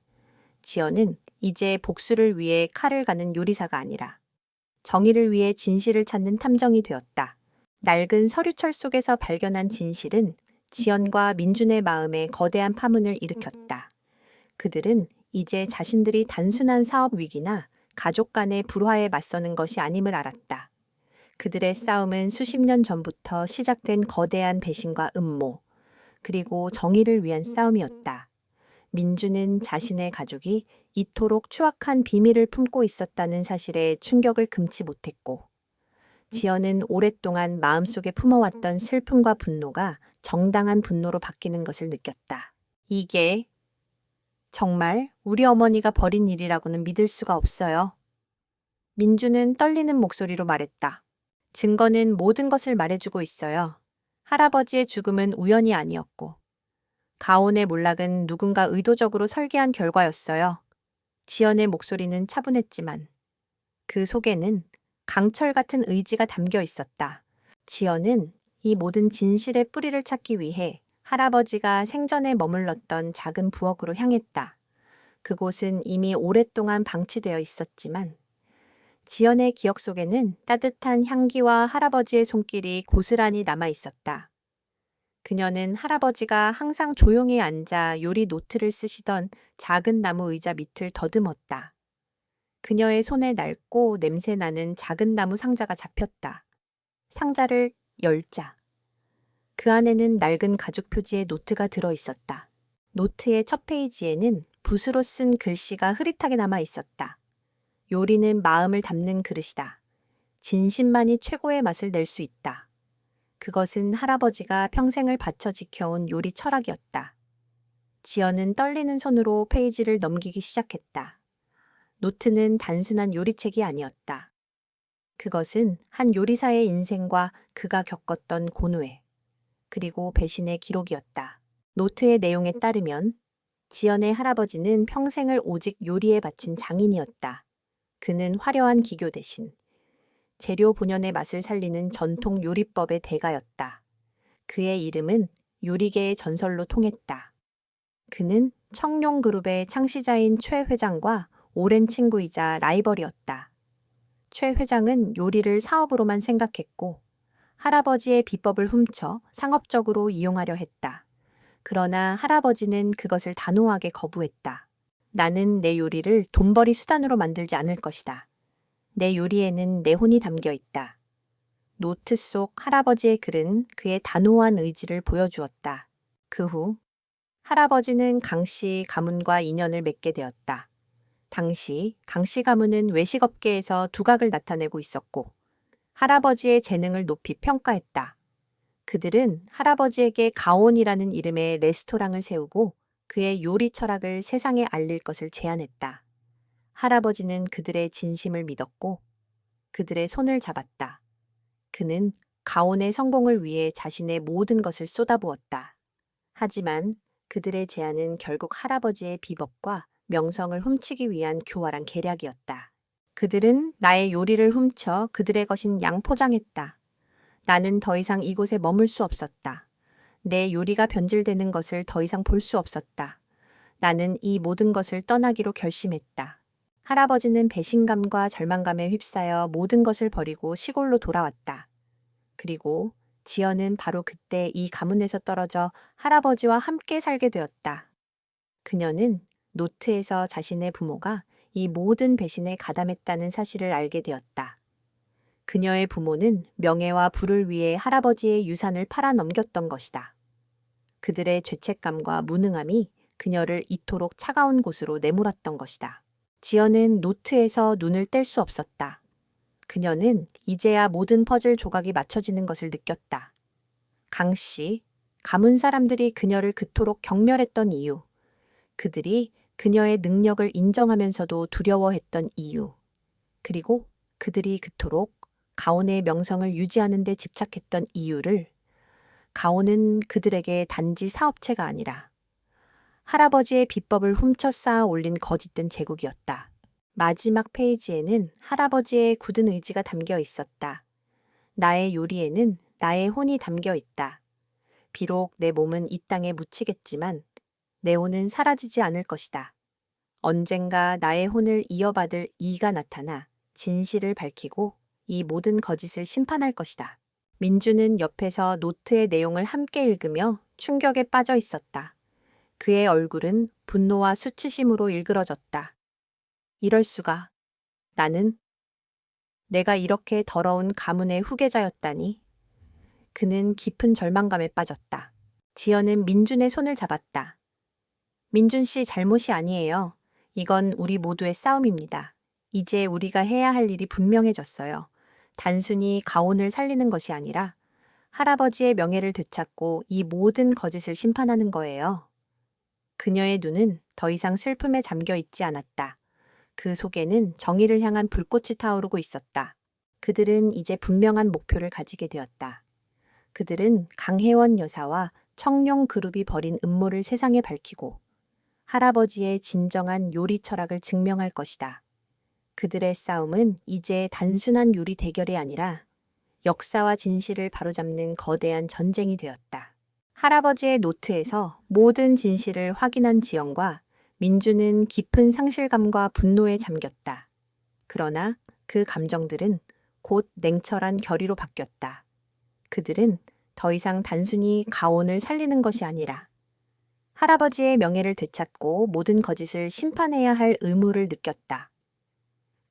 지연은 이제 복수를 위해 칼을 가는 요리사가 아니라 정의를 위해 진실을 찾는 탐정이 되었다. 낡은 서류철 속에서 발견한 진실은 지연과 민준의 마음에 거대한 파문을 일으켰다. 그들은 이제 자신들이 단순한 사업 위기나 가족 간의 불화에 맞서는 것이 아님을 알았다. 그들의 싸움은 수십 년 전부터 시작된 거대한 배신과 음모, 그리고 정의를 위한 싸움이었다. 민주는 자신의 가족이 이토록 추악한 비밀을 품고 있었다는 사실에 충격을 금치 못했고, 지연은 오랫동안 마음속에 품어왔던 슬픔과 분노가 정당한 분노로 바뀌는 것을 느꼈다. 이게 정말 우리 어머니가 벌인 일이라고는 믿을 수가 없어요. 민주는 떨리는 목소리로 말했다. 증거는 모든 것을 말해주고 있어요. 할아버지의 죽음은 우연이 아니었고, 가온의 몰락은 누군가 의도적으로 설계한 결과였어요. 지연의 목소리는 차분했지만 그 속에는 강철 같은 의지가 담겨 있었다. 지연은 이 모든 진실의 뿌리를 찾기 위해 할아버지가 생전에 머물렀던 작은 부엌으로 향했다. 그곳은 이미 오랫동안 방치되어 있었지만 지연의 기억 속에는 따뜻한 향기와 할아버지의 손길이 고스란히 남아 있었다. 그녀는 할아버지가 항상 조용히 앉아 요리 노트를 쓰시던 작은 나무 의자 밑을 더듬었다. 그녀의 손에 낡고 냄새나는 작은 나무 상자가 잡혔다. 상자를 열자. 그 안에는 낡은 가죽 표지의 노트가 들어 있었다. 노트의 첫 페이지에는 붓으로 쓴 글씨가 흐릿하게 남아 있었다. 요리는 마음을 담는 그릇이다. 진심만이 최고의 맛을 낼 수 있다. 그것은 할아버지가 평생을 바쳐 지켜온 요리 철학이었다. 지연은 떨리는 손으로 페이지를 넘기기 시작했다. 노트는 단순한 요리책이 아니었다. 그것은 한 요리사의 인생과 그가 겪었던 고뇌, 그리고 배신의 기록이었다. 노트의 내용에 따르면 지연의 할아버지는 평생을 오직 요리에 바친 장인이었다. 그는 화려한 기교 대신 재료 본연의 맛을 살리는 전통 요리법의 대가였다. 그의 이름은 요리계의 전설로 통했다. 그는 청룡그룹의 창시자인 최 회장과 오랜 친구이자 라이벌이었다. 최 회장은 요리를 사업으로만 생각했고 할아버지의 비법을 훔쳐 상업적으로 이용하려 했다. 그러나 할아버지는 그것을 단호하게 거부했다. 나는 내 요리를 돈벌이 수단으로 만들지 않을 것이다. 내 요리에는 내 혼이 담겨 있다. 노트 속 할아버지의 글은 그의 단호한 의지를 보여주었다. 그 후 할아버지는 강씨 가문과 인연을 맺게 되었다. 당시 강씨 가문은 외식업계에서 두각을 나타내고 있었고 할아버지의 재능을 높이 평가했다. 그들은 할아버지에게 가온이라는 이름의 레스토랑을 세우고 그의 요리 철학을 세상에 알릴 것을 제안했다. 할아버지는 그들의 진심을 믿었고 그들의 손을 잡았다. 그는 가온의 성공을 위해 자신의 모든 것을 쏟아부었다. 하지만 그들의 제안은 결국 할아버지의 비법과 명성을 훔치기 위한 교활한 계략이었다. 그들은 나의 요리를 훔쳐 그들의 것인 양 포장했다. 나는 더 이상 이곳에 머물 수 없었다. 내 요리가 변질되는 것을 더 이상 볼 수 없었다. 나는 이 모든 것을 떠나기로 결심했다. 할아버지는 배신감과 절망감에 휩싸여 모든 것을 버리고 시골로 돌아왔다. 그리고 지연은 바로 그때 이 가문에서 떨어져 할아버지와 함께 살게 되었다. 그녀는 노트에서 자신의 부모가 이 모든 배신에 가담했다는 사실을 알게 되었다. 그녀의 부모는 명예와 부를 위해 할아버지의 유산을 팔아 넘겼던 것이다. 그들의 죄책감과 무능함이 그녀를 이토록 차가운 곳으로 내몰았던 것이다. 지연은 노트에서 눈을 뗄 수 없었다. 그녀는 이제야 모든 퍼즐 조각이 맞춰지는 것을 느꼈다. 강씨, 가문 사람들이 그녀를 그토록 경멸했던 이유, 그들이 그녀의 능력을 인정하면서도 두려워했던 이유, 그리고 그들이 그토록 가온의 명성을 유지하는 데 집착했던 이유를 가온은 그들에게 단지 사업체가 아니라 할아버지의 비법을 훔쳐 쌓아 올린 거짓된 제국이었다. 마지막 페이지에는 할아버지의 굳은 의지가 담겨 있었다. 나의 요리에는 나의 혼이 담겨 있다. 비록 내 몸은 이 땅에 묻히겠지만 내 혼은 사라지지 않을 것이다. 언젠가 나의 혼을 이어받을 이가 나타나 진실을 밝히고 이 모든 거짓을 심판할 것이다. 민주는 옆에서 노트의 내용을 함께 읽으며 충격에 빠져 있었다. 그의 얼굴은 분노와 수치심으로 일그러졌다. 이럴 수가. 내가 이렇게 더러운 가문의 후계자였다니. 그는 깊은 절망감에 빠졌다. 지연은 민준의 손을 잡았다. 민준 씨 잘못이 아니에요. 이건 우리 모두의 싸움입니다. 이제 우리가 해야 할 일이 분명해졌어요. 단순히 가온을 살리는 것이 아니라 할아버지의 명예를 되찾고 이 모든 거짓을 심판하는 거예요. 그녀의 눈은 더 이상 슬픔에 잠겨 있지 않았다. 그 속에는 정의를 향한 불꽃이 타오르고 있었다. 그들은 이제 분명한 목표를 가지게 되었다. 그들은 강혜원 여사와 청룡 그룹이 벌인 음모를 세상에 밝히고 할아버지의 진정한 요리 철학을 증명할 것이다. 그들의 싸움은 이제 단순한 요리 대결이 아니라 역사와 진실을 바로잡는 거대한 전쟁이 되었다. 할아버지의 노트에서 모든 진실을 확인한 지연과 민주는 깊은 상실감과 분노에 잠겼다. 그러나 그 감정들은 곧 냉철한 결의로 바뀌었다. 그들은 더 이상 단순히 가온을 살리는 것이 아니라 할아버지의 명예를 되찾고 모든 거짓을 심판해야 할 의무를 느꼈다.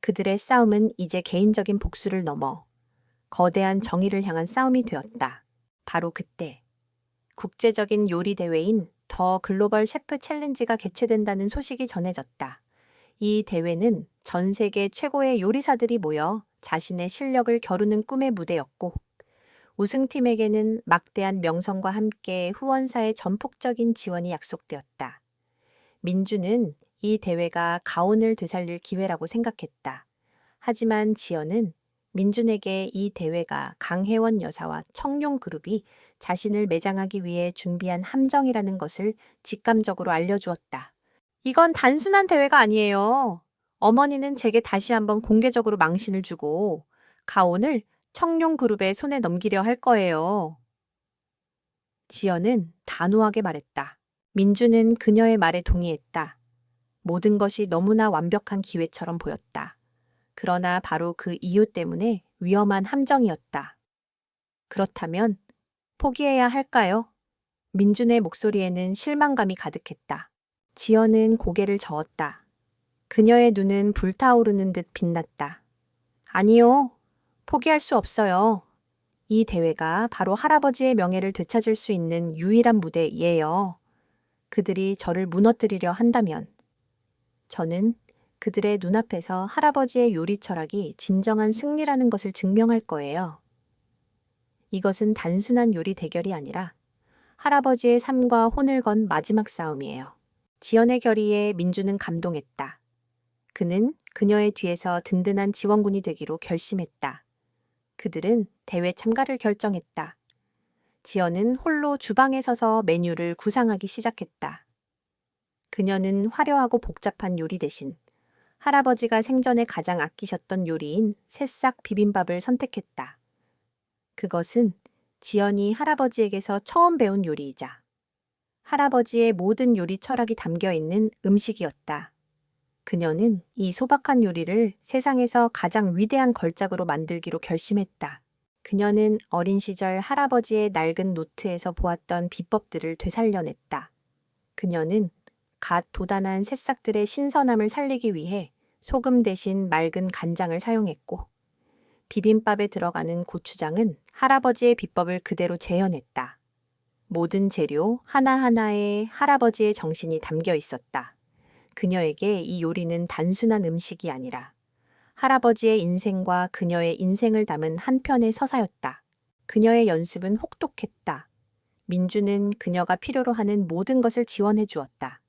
그들의 싸움은 이제 개인적인 복수를 넘어 거대한 정의를 향한 싸움이 되었다. 바로 그때 국제적인 요리 대회인 더 글로벌 셰프 챌린지가 개최된다는 소식이 전해졌다. 이 대회는 전 세계 최고의 요리사들이 모여 자신의 실력을 겨루는 꿈의 무대였고 우승팀에게는 막대한 명성과 함께 후원사의 전폭적인 지원이 약속되었다. 민주는 이 대회가 가온을 되살릴 기회라고 생각했다. 하지만 지연은 민준에게 이 대회가 강혜원 여사와 청룡 그룹이 자신을 매장하기 위해 준비한 함정이라는 것을 직감적으로 알려주었다. 이건 단순한 대회가 아니에요. 어머니는 제게 다시 한번 공개적으로 망신을 주고 가온을 청룡 그룹의 손에 넘기려 할 거예요. 지연은 단호하게 말했다. 민주는 그녀의 말에 동의했다. 모든 것이 너무나 완벽한 기회처럼 보였다. 그러나 바로 그 이유 때문에 위험한 함정이었다. 그렇다면 포기해야 할까요? 민준의 목소리에는 실망감이 가득했다. 지연은 고개를 저었다. 그녀의 눈은 불타오르는 듯 빛났다. 아니요. 포기할 수 없어요. 이 대회가 바로 할아버지의 명예를 되찾을 수 있는 유일한 무대예요. 그들이 저를 무너뜨리려 한다면 저는 그들의 눈앞에서 할아버지의 요리 철학이 진정한 승리라는 것을 증명할 거예요. 이것은 단순한 요리 대결이 아니라 할아버지의 삶과 혼을 건 마지막 싸움이에요. 지연의 결의에 민주는 감동했다. 그는 그녀의 뒤에서 든든한 지원군이 되기로 결심했다. 그들은 대회 참가를 결정했다. 지연은 홀로 주방에 서서 메뉴를 구상하기 시작했다. 그녀는 화려하고 복잡한 요리 대신 할아버지가 생전에 가장 아끼셨던 요리인 새싹 비빔밥을 선택했다. 그것은 지연이 할아버지에게서 처음 배운 요리이자 할아버지의 모든 요리 철학이 담겨 있는 음식이었다. 그녀는 이 소박한 요리를 세상에서 가장 위대한 걸작으로 만들기로 결심했다. 그녀는 어린 시절 할아버지의 낡은 노트에서 보았던 비법들을 되살려냈다. 그녀는 갓 돋아난 새싹들의 신선함을 살리기 위해 소금 대신 맑은 간장을 사용했고 비빔밥에 들어가는 고추장은 할아버지의 비법을 그대로 재현했다. 모든 재료 하나하나에 할아버지의 정신이 담겨 있었다. 그녀에게 이 요리는 단순한 음식이 아니라 할아버지의 인생과 그녀의 인생을 담은 한 편의 서사였다. 그녀의 연습은 혹독했다. 민주는 그녀가 필요로 하는 모든 것을 지원해 주었다.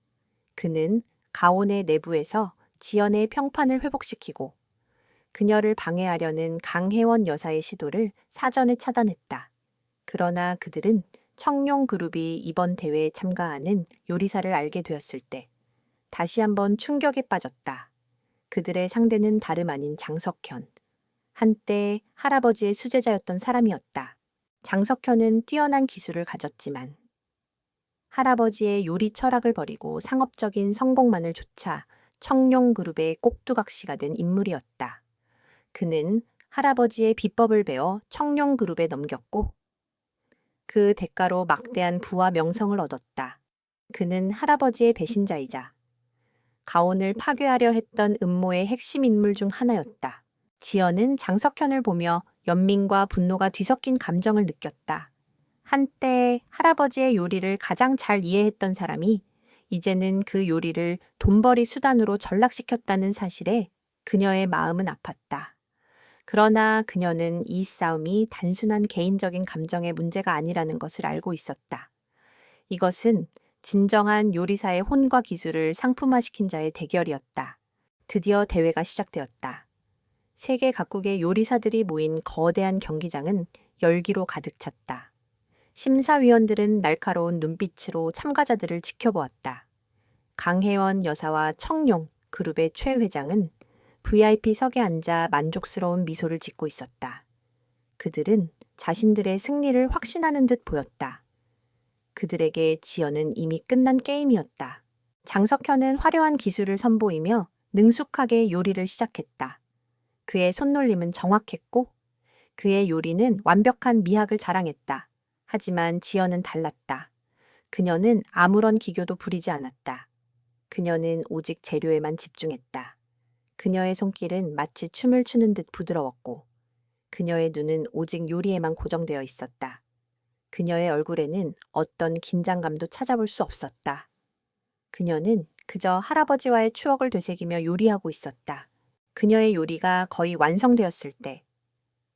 그는 가온의 내부에서 지연의 평판을 회복시키고 그녀를 방해하려는 강혜원 여사의 시도를 사전에 차단했다. 그러나 그들은 청룡 그룹이 이번 대회에 참가하는 요리사를 알게 되었을 때 다시 한번 충격에 빠졌다. 그들의 상대는 다름 아닌 장석현. 한때 할아버지의 수제자였던 사람이었다. 장석현은 뛰어난 기술을 가졌지만 할아버지의 요리 철학을 버리고 상업적인 성공만을 좇아 청룡그룹의 꼭두각시가 된 인물이었다. 그는 할아버지의 비법을 배워 청룡그룹에 넘겼고 그 대가로 막대한 부와 명성을 얻었다. 그는 할아버지의 배신자이자 가온을 파괴하려 했던 음모의 핵심 인물 중 하나였다. 지연은 장석현을 보며 연민과 분노가 뒤섞인 감정을 느꼈다. 한때 할아버지의 요리를 가장 잘 이해했던 사람이 이제는 그 요리를 돈벌이 수단으로 전락시켰다는 사실에 그녀의 마음은 아팠다. 그러나 그녀는 이 싸움이 단순한 개인적인 감정의 문제가 아니라는 것을 알고 있었다. 이것은 진정한 요리사의 혼과 기술을 상품화시킨 자의 대결이었다. 드디어 대회가 시작되었다. 세계 각국의 요리사들이 모인 거대한 경기장은 열기로 가득 찼다. 심사위원들은 날카로운 눈빛으로 참가자들을 지켜보았다. 강혜원 여사와 청룡 그룹의 최 회장은 VIP석에 앉아 만족스러운 미소를 짓고 있었다. 그들은 자신들의 승리를 확신하는 듯 보였다. 그들에게 지연은 이미 끝난 게임이었다. 장석현은 화려한 기술을 선보이며 능숙하게 요리를 시작했다. 그의 손놀림은 정확했고 그의 요리는 완벽한 미학을 자랑했다. 하지만 지연은 달랐다. 그녀는 아무런 기교도 부리지 않았다. 그녀는 오직 재료에만 집중했다. 그녀의 손길은 마치 춤을 추는 듯 부드러웠고 그녀의 눈은 오직 요리에만 고정되어 있었다. 그녀의 얼굴에는 어떤 긴장감도 찾아볼 수 없었다. 그녀는 그저 할아버지와의 추억을 되새기며 요리하고 있었다. 그녀의 요리가 거의 완성되었을 때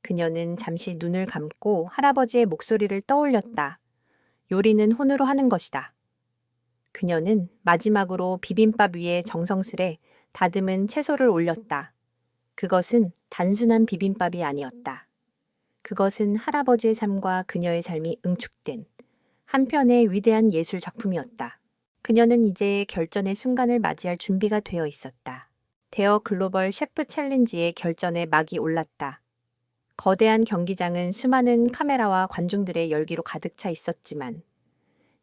그녀는 잠시 눈을 감고 할아버지의 목소리를 떠올렸다. 요리는 혼으로 하는 것이다. 그녀는 마지막으로 비빔밥 위에 정성스레 다듬은 채소를 올렸다. 그것은 단순한 비빔밥이 아니었다. 그것은 할아버지의 삶과 그녀의 삶이 응축된 한편의 위대한 예술 작품이었다. 그녀는 이제 결전의 순간을 맞이할 준비가 되어 있었다. 대어 글로벌 셰프 챌린지의 결전의 막이 올랐다. 거대한 경기장은 수많은 카메라와 관중들의 열기로 가득 차 있었지만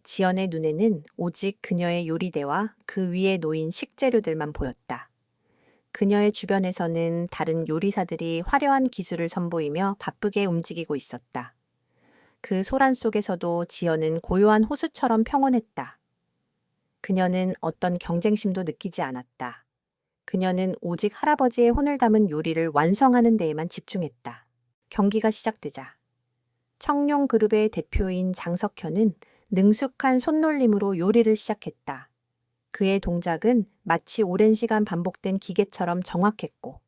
지연의 눈에는 오직 그녀의 요리대와 그 위에 놓인 식재료들만 보였다. 그녀의 주변에서는 다른 요리사들이 화려한 기술을 선보이며 바쁘게 움직이고 있었다. 그 소란 속에서도 지연은 고요한 호수처럼 평온했다. 그녀는 어떤 경쟁심도 느끼지 않았다. 그녀는 오직 할아버지의 혼을 담은 요리를 완성하는 데에만 집중했다. 경기가 시작되자 청룡 그룹의 대표인 장석현은 능숙한 손놀림으로 요리를 시작했다. 그의 동작은 마치 오랜 시간 반복된 기계처럼 정확했고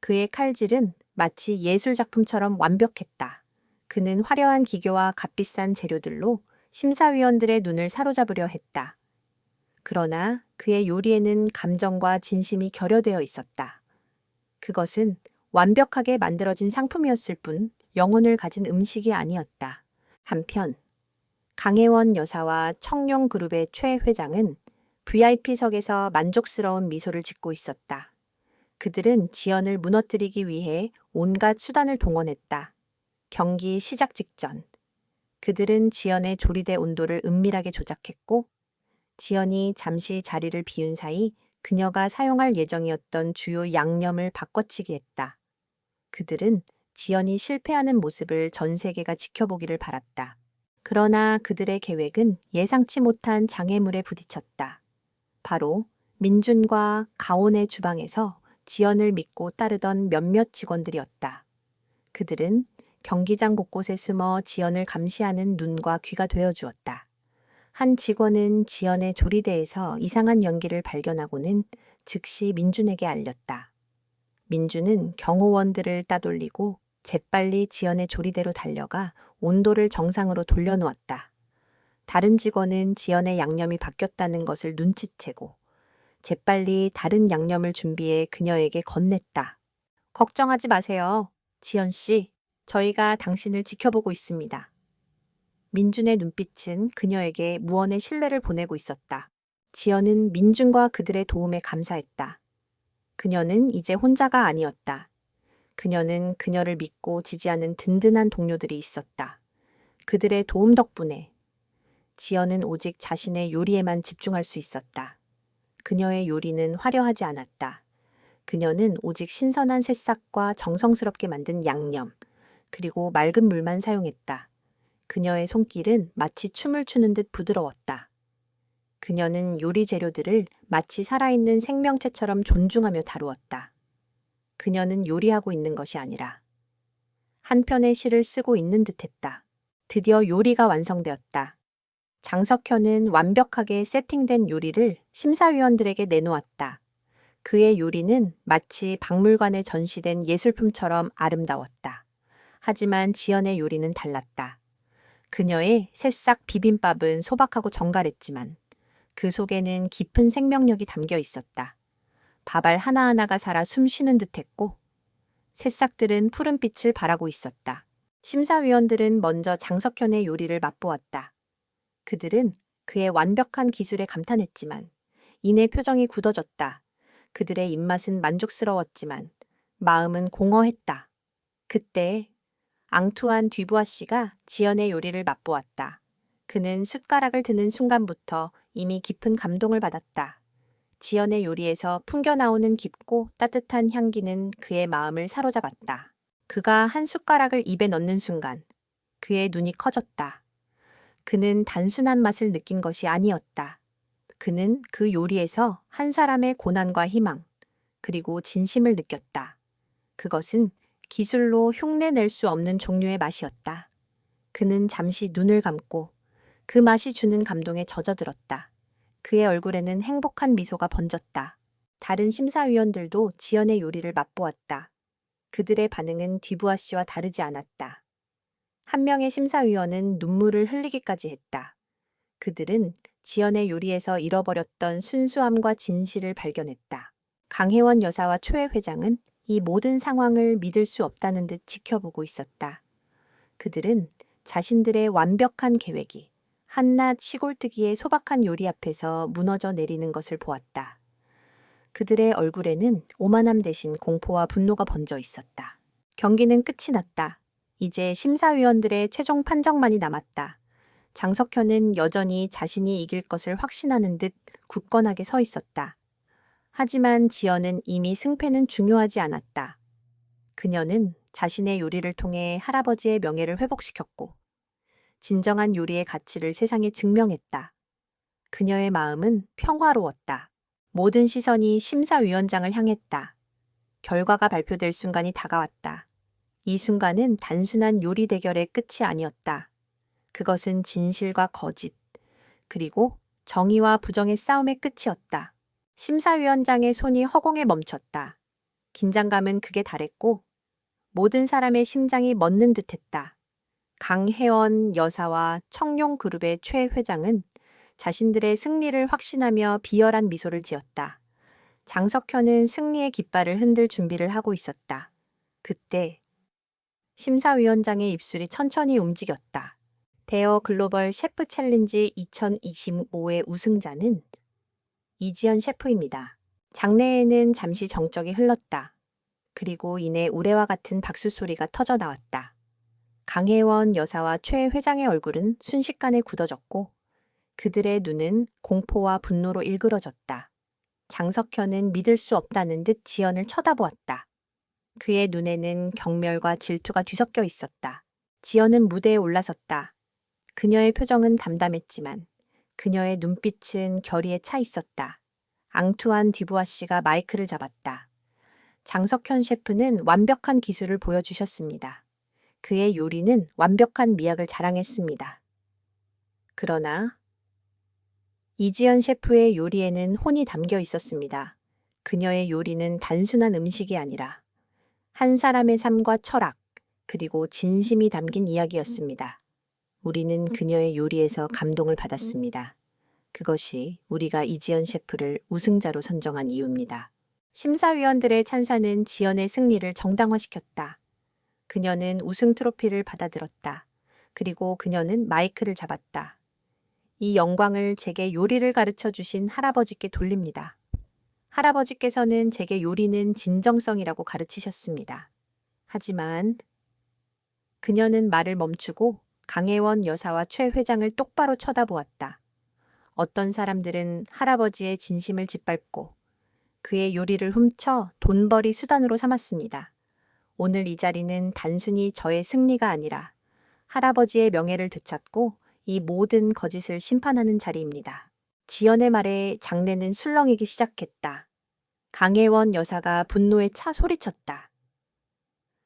그의 칼질은 마치 예술작품처럼 완벽했다. 그는 화려한 기교와 값비싼 재료들로 심사위원들의 눈을 사로잡으려 했다. 그러나 그의 요리에는 감정과 진심이 결여되어 있었다. 그것은 완벽하게 만들어진 상품이었을 뿐 영혼을 가진 음식이 아니었다. 한편 강혜원 여사와 청룡 그룹의 최 회장은 VIP석에서 만족스러운 미소를 짓고 있었다. 그들은 지연을 무너뜨리기 위해 온갖 수단을 동원했다. 경기 시작 직전 그들은 지연의 조리대 온도를 은밀하게 조작했고 지연이 잠시 자리를 비운 사이 그녀가 사용할 예정이었던 주요 양념을 바꿔치기 했다. 그들은 지연이 실패하는 모습을 전 세계가 지켜보기를 바랐다. 그러나 그들의 계획은 예상치 못한 장애물에 부딪혔다. 바로 민준과 가온의 주방에서 지연을 믿고 따르던 몇몇 직원들이었다. 그들은 경기장 곳곳에 숨어 지연을 감시하는 눈과 귀가 되어주었다. 한 직원은 지연의 조리대에서 이상한 연기를 발견하고는 즉시 민준에게 알렸다. 민준은 경호원들을 따돌리고 재빨리 지연의 조리대로 달려가 온도를 정상으로 돌려놓았다. 다른 직원은 지연의 양념이 바뀌었다는 것을 눈치채고 재빨리 다른 양념을 준비해 그녀에게 건넸다. 걱정하지 마세요. 지연 씨, 저희가 당신을 지켜보고 있습니다. 민준의 눈빛은 그녀에게 무언의 신뢰를 보내고 있었다. 지연은 민준과 그들의 도움에 감사했다. 그녀는 이제 혼자가 아니었다. 그녀는 그녀를 믿고 지지하는 든든한 동료들이 있었다. 그들의 도움 덕분에 지연은 오직 자신의 요리에만 집중할 수 있었다. 그녀의 요리는 화려하지 않았다. 그녀는 오직 신선한 새싹과 정성스럽게 만든 양념, 그리고 맑은 물만 사용했다. 그녀의 손길은 마치 춤을 추는 듯 부드러웠다. 그녀는 요리 재료들을 마치 살아있는 생명체처럼 존중하며 다루었다. 그녀는 요리하고 있는 것이 아니라 한 편의 시를 쓰고 있는 듯했다. 드디어 요리가 완성되었다. 장석현은 완벽하게 세팅된 요리를 심사위원들에게 내놓았다. 그의 요리는 마치 박물관에 전시된 예술품처럼 아름다웠다. 하지만 지연의 요리는 달랐다. 그녀의 새싹 비빔밥은 소박하고 정갈했지만 그 속에는 깊은 생명력이 담겨 있었다. 밥알 하나하나가 살아 숨쉬는 듯했고 새싹들은 푸른빛을 발하고 있었다. 심사위원들은 먼저 장석현의 요리를 맛보았다. 그들은 그의 완벽한 기술에 감탄했지만 이내 표정이 굳어졌다. 그들의 입맛은 만족스러웠지만 마음은 공허했다. 그때 앙투안 듀부아 씨가 지연의 요리를 맛보았다. 그는 숟가락을 드는 순간부터 이미 깊은 감동을 받았다. 지연의 요리에서 풍겨나오는 깊고 따뜻한 향기는 그의 마음을 사로잡았다. 그가 한 숟가락을 입에 넣는 순간 그의 눈이 커졌다. 그는 단순한 맛을 느낀 것이 아니었다. 그는 그 요리에서 한 사람의 고난과 희망, 그리고 진심을 느꼈다. 그것은 기술로 흉내낼 수 없는 종류의 맛이었다. 그는 잠시 눈을 감고 그 맛이 주는 감동에 젖어들었다. 그의 얼굴에는 행복한 미소가 번졌다. 다른 심사위원들도 지연의 요리를 맛보았다. 그들의 반응은 듀부아 씨와 다르지 않았다. 한 명의 심사위원은 눈물을 흘리기까지 했다. 그들은 지연의 요리에서 잃어버렸던 순수함과 진실을 발견했다. 강혜원 여사와 초회 회장은 이 모든 상황을 믿을 수 없다는 듯 지켜보고 있었다. 그들은 자신들의 완벽한 계획이 한낱 시골뜨기의 소박한 요리 앞에서 무너져 내리는 것을 보았다. 그들의 얼굴에는 오만함 대신 공포와 분노가 번져 있었다. 경기는 끝이 났다. 이제 심사위원들의 최종 판정만이 남았다. 장석현은 여전히 자신이 이길 것을 확신하는 듯 굳건하게 서 있었다. 하지만 지연은 이미 승패는 중요하지 않았다. 그녀는 자신의 요리를 통해 할아버지의 명예를 회복시켰고 진정한 요리의 가치를 세상에 증명했다. 그녀의 마음은 평화로웠다. 모든 시선이 심사위원장을 향했다. 결과가 발표될 순간이 다가왔다. 이 순간은 단순한 요리 대결의 끝이 아니었다. 그것은 진실과 거짓, 그리고 정의와 부정의 싸움의 끝이었다. 심사위원장의 손이 허공에 멈췄다. 긴장감은 극에 달했고 모든 사람의 심장이 멎는 듯했다. 강혜원 여사와 청룡그룹의 최 회장은 자신들의 승리를 확신하며 비열한 미소를 지었다. 장석현은 승리의 깃발을 흔들 준비를 하고 있었다. 그때 심사위원장의 입술이 천천히 움직였다. 대어 글로벌 셰프 챌린지 2025의 우승자는 이지연 셰프입니다. 장내에는 잠시 정적이 흘렀다. 그리고 이내 우레와 같은 박수 소리가 터져 나왔다. 강혜원 여사와 최 회장의 얼굴은 순식간에 굳어졌고 그들의 눈은 공포와 분노로 일그러졌다. 장석현은 믿을 수 없다는 듯 지연을 쳐다보았다. 그의 눈에는 경멸과 질투가 뒤섞여 있었다. 지연은 무대에 올라섰다. 그녀의 표정은 담담했지만 그녀의 눈빛은 결의에 차 있었다. 앙투안 듀부아 씨가 마이크를 잡았다. 장석현 셰프는 완벽한 기술을 보여주셨습니다. 그의 요리는 완벽한 미학을 자랑했습니다. 그러나 이지연 셰프의 요리에는 혼이 담겨 있었습니다. 그녀의 요리는 단순한 음식이 아니라 한 사람의 삶과 철학, 그리고 진심이 담긴 이야기였습니다. 우리는 그녀의 요리에서 감동을 받았습니다. 그것이 우리가 이지연 셰프를 우승자로 선정한 이유입니다. 심사위원들의 찬사는 지연의 승리를 정당화시켰다. 그녀는 우승 트로피를 받아들었다. 그리고 그녀는 마이크를 잡았다. 이 영광을 제게 요리를 가르쳐 주신 할아버지께 돌립니다. 할아버지께서는 제게 요리는 진정성이라고 가르치셨습니다. 하지만 그녀는 말을 멈추고 강혜원 여사와 최 회장을 똑바로 쳐다보았다. 어떤 사람들은 할아버지의 진심을 짓밟고 그의 요리를 훔쳐 돈벌이 수단으로 삼았습니다. 오늘 이 자리는 단순히 저의 승리가 아니라 할아버지의 명예를 되찾고 이 모든 거짓을 심판하는 자리입니다. 지연의 말에 장내는 술렁이기 시작했다. 강혜원 여사가 분노에 차 소리쳤다.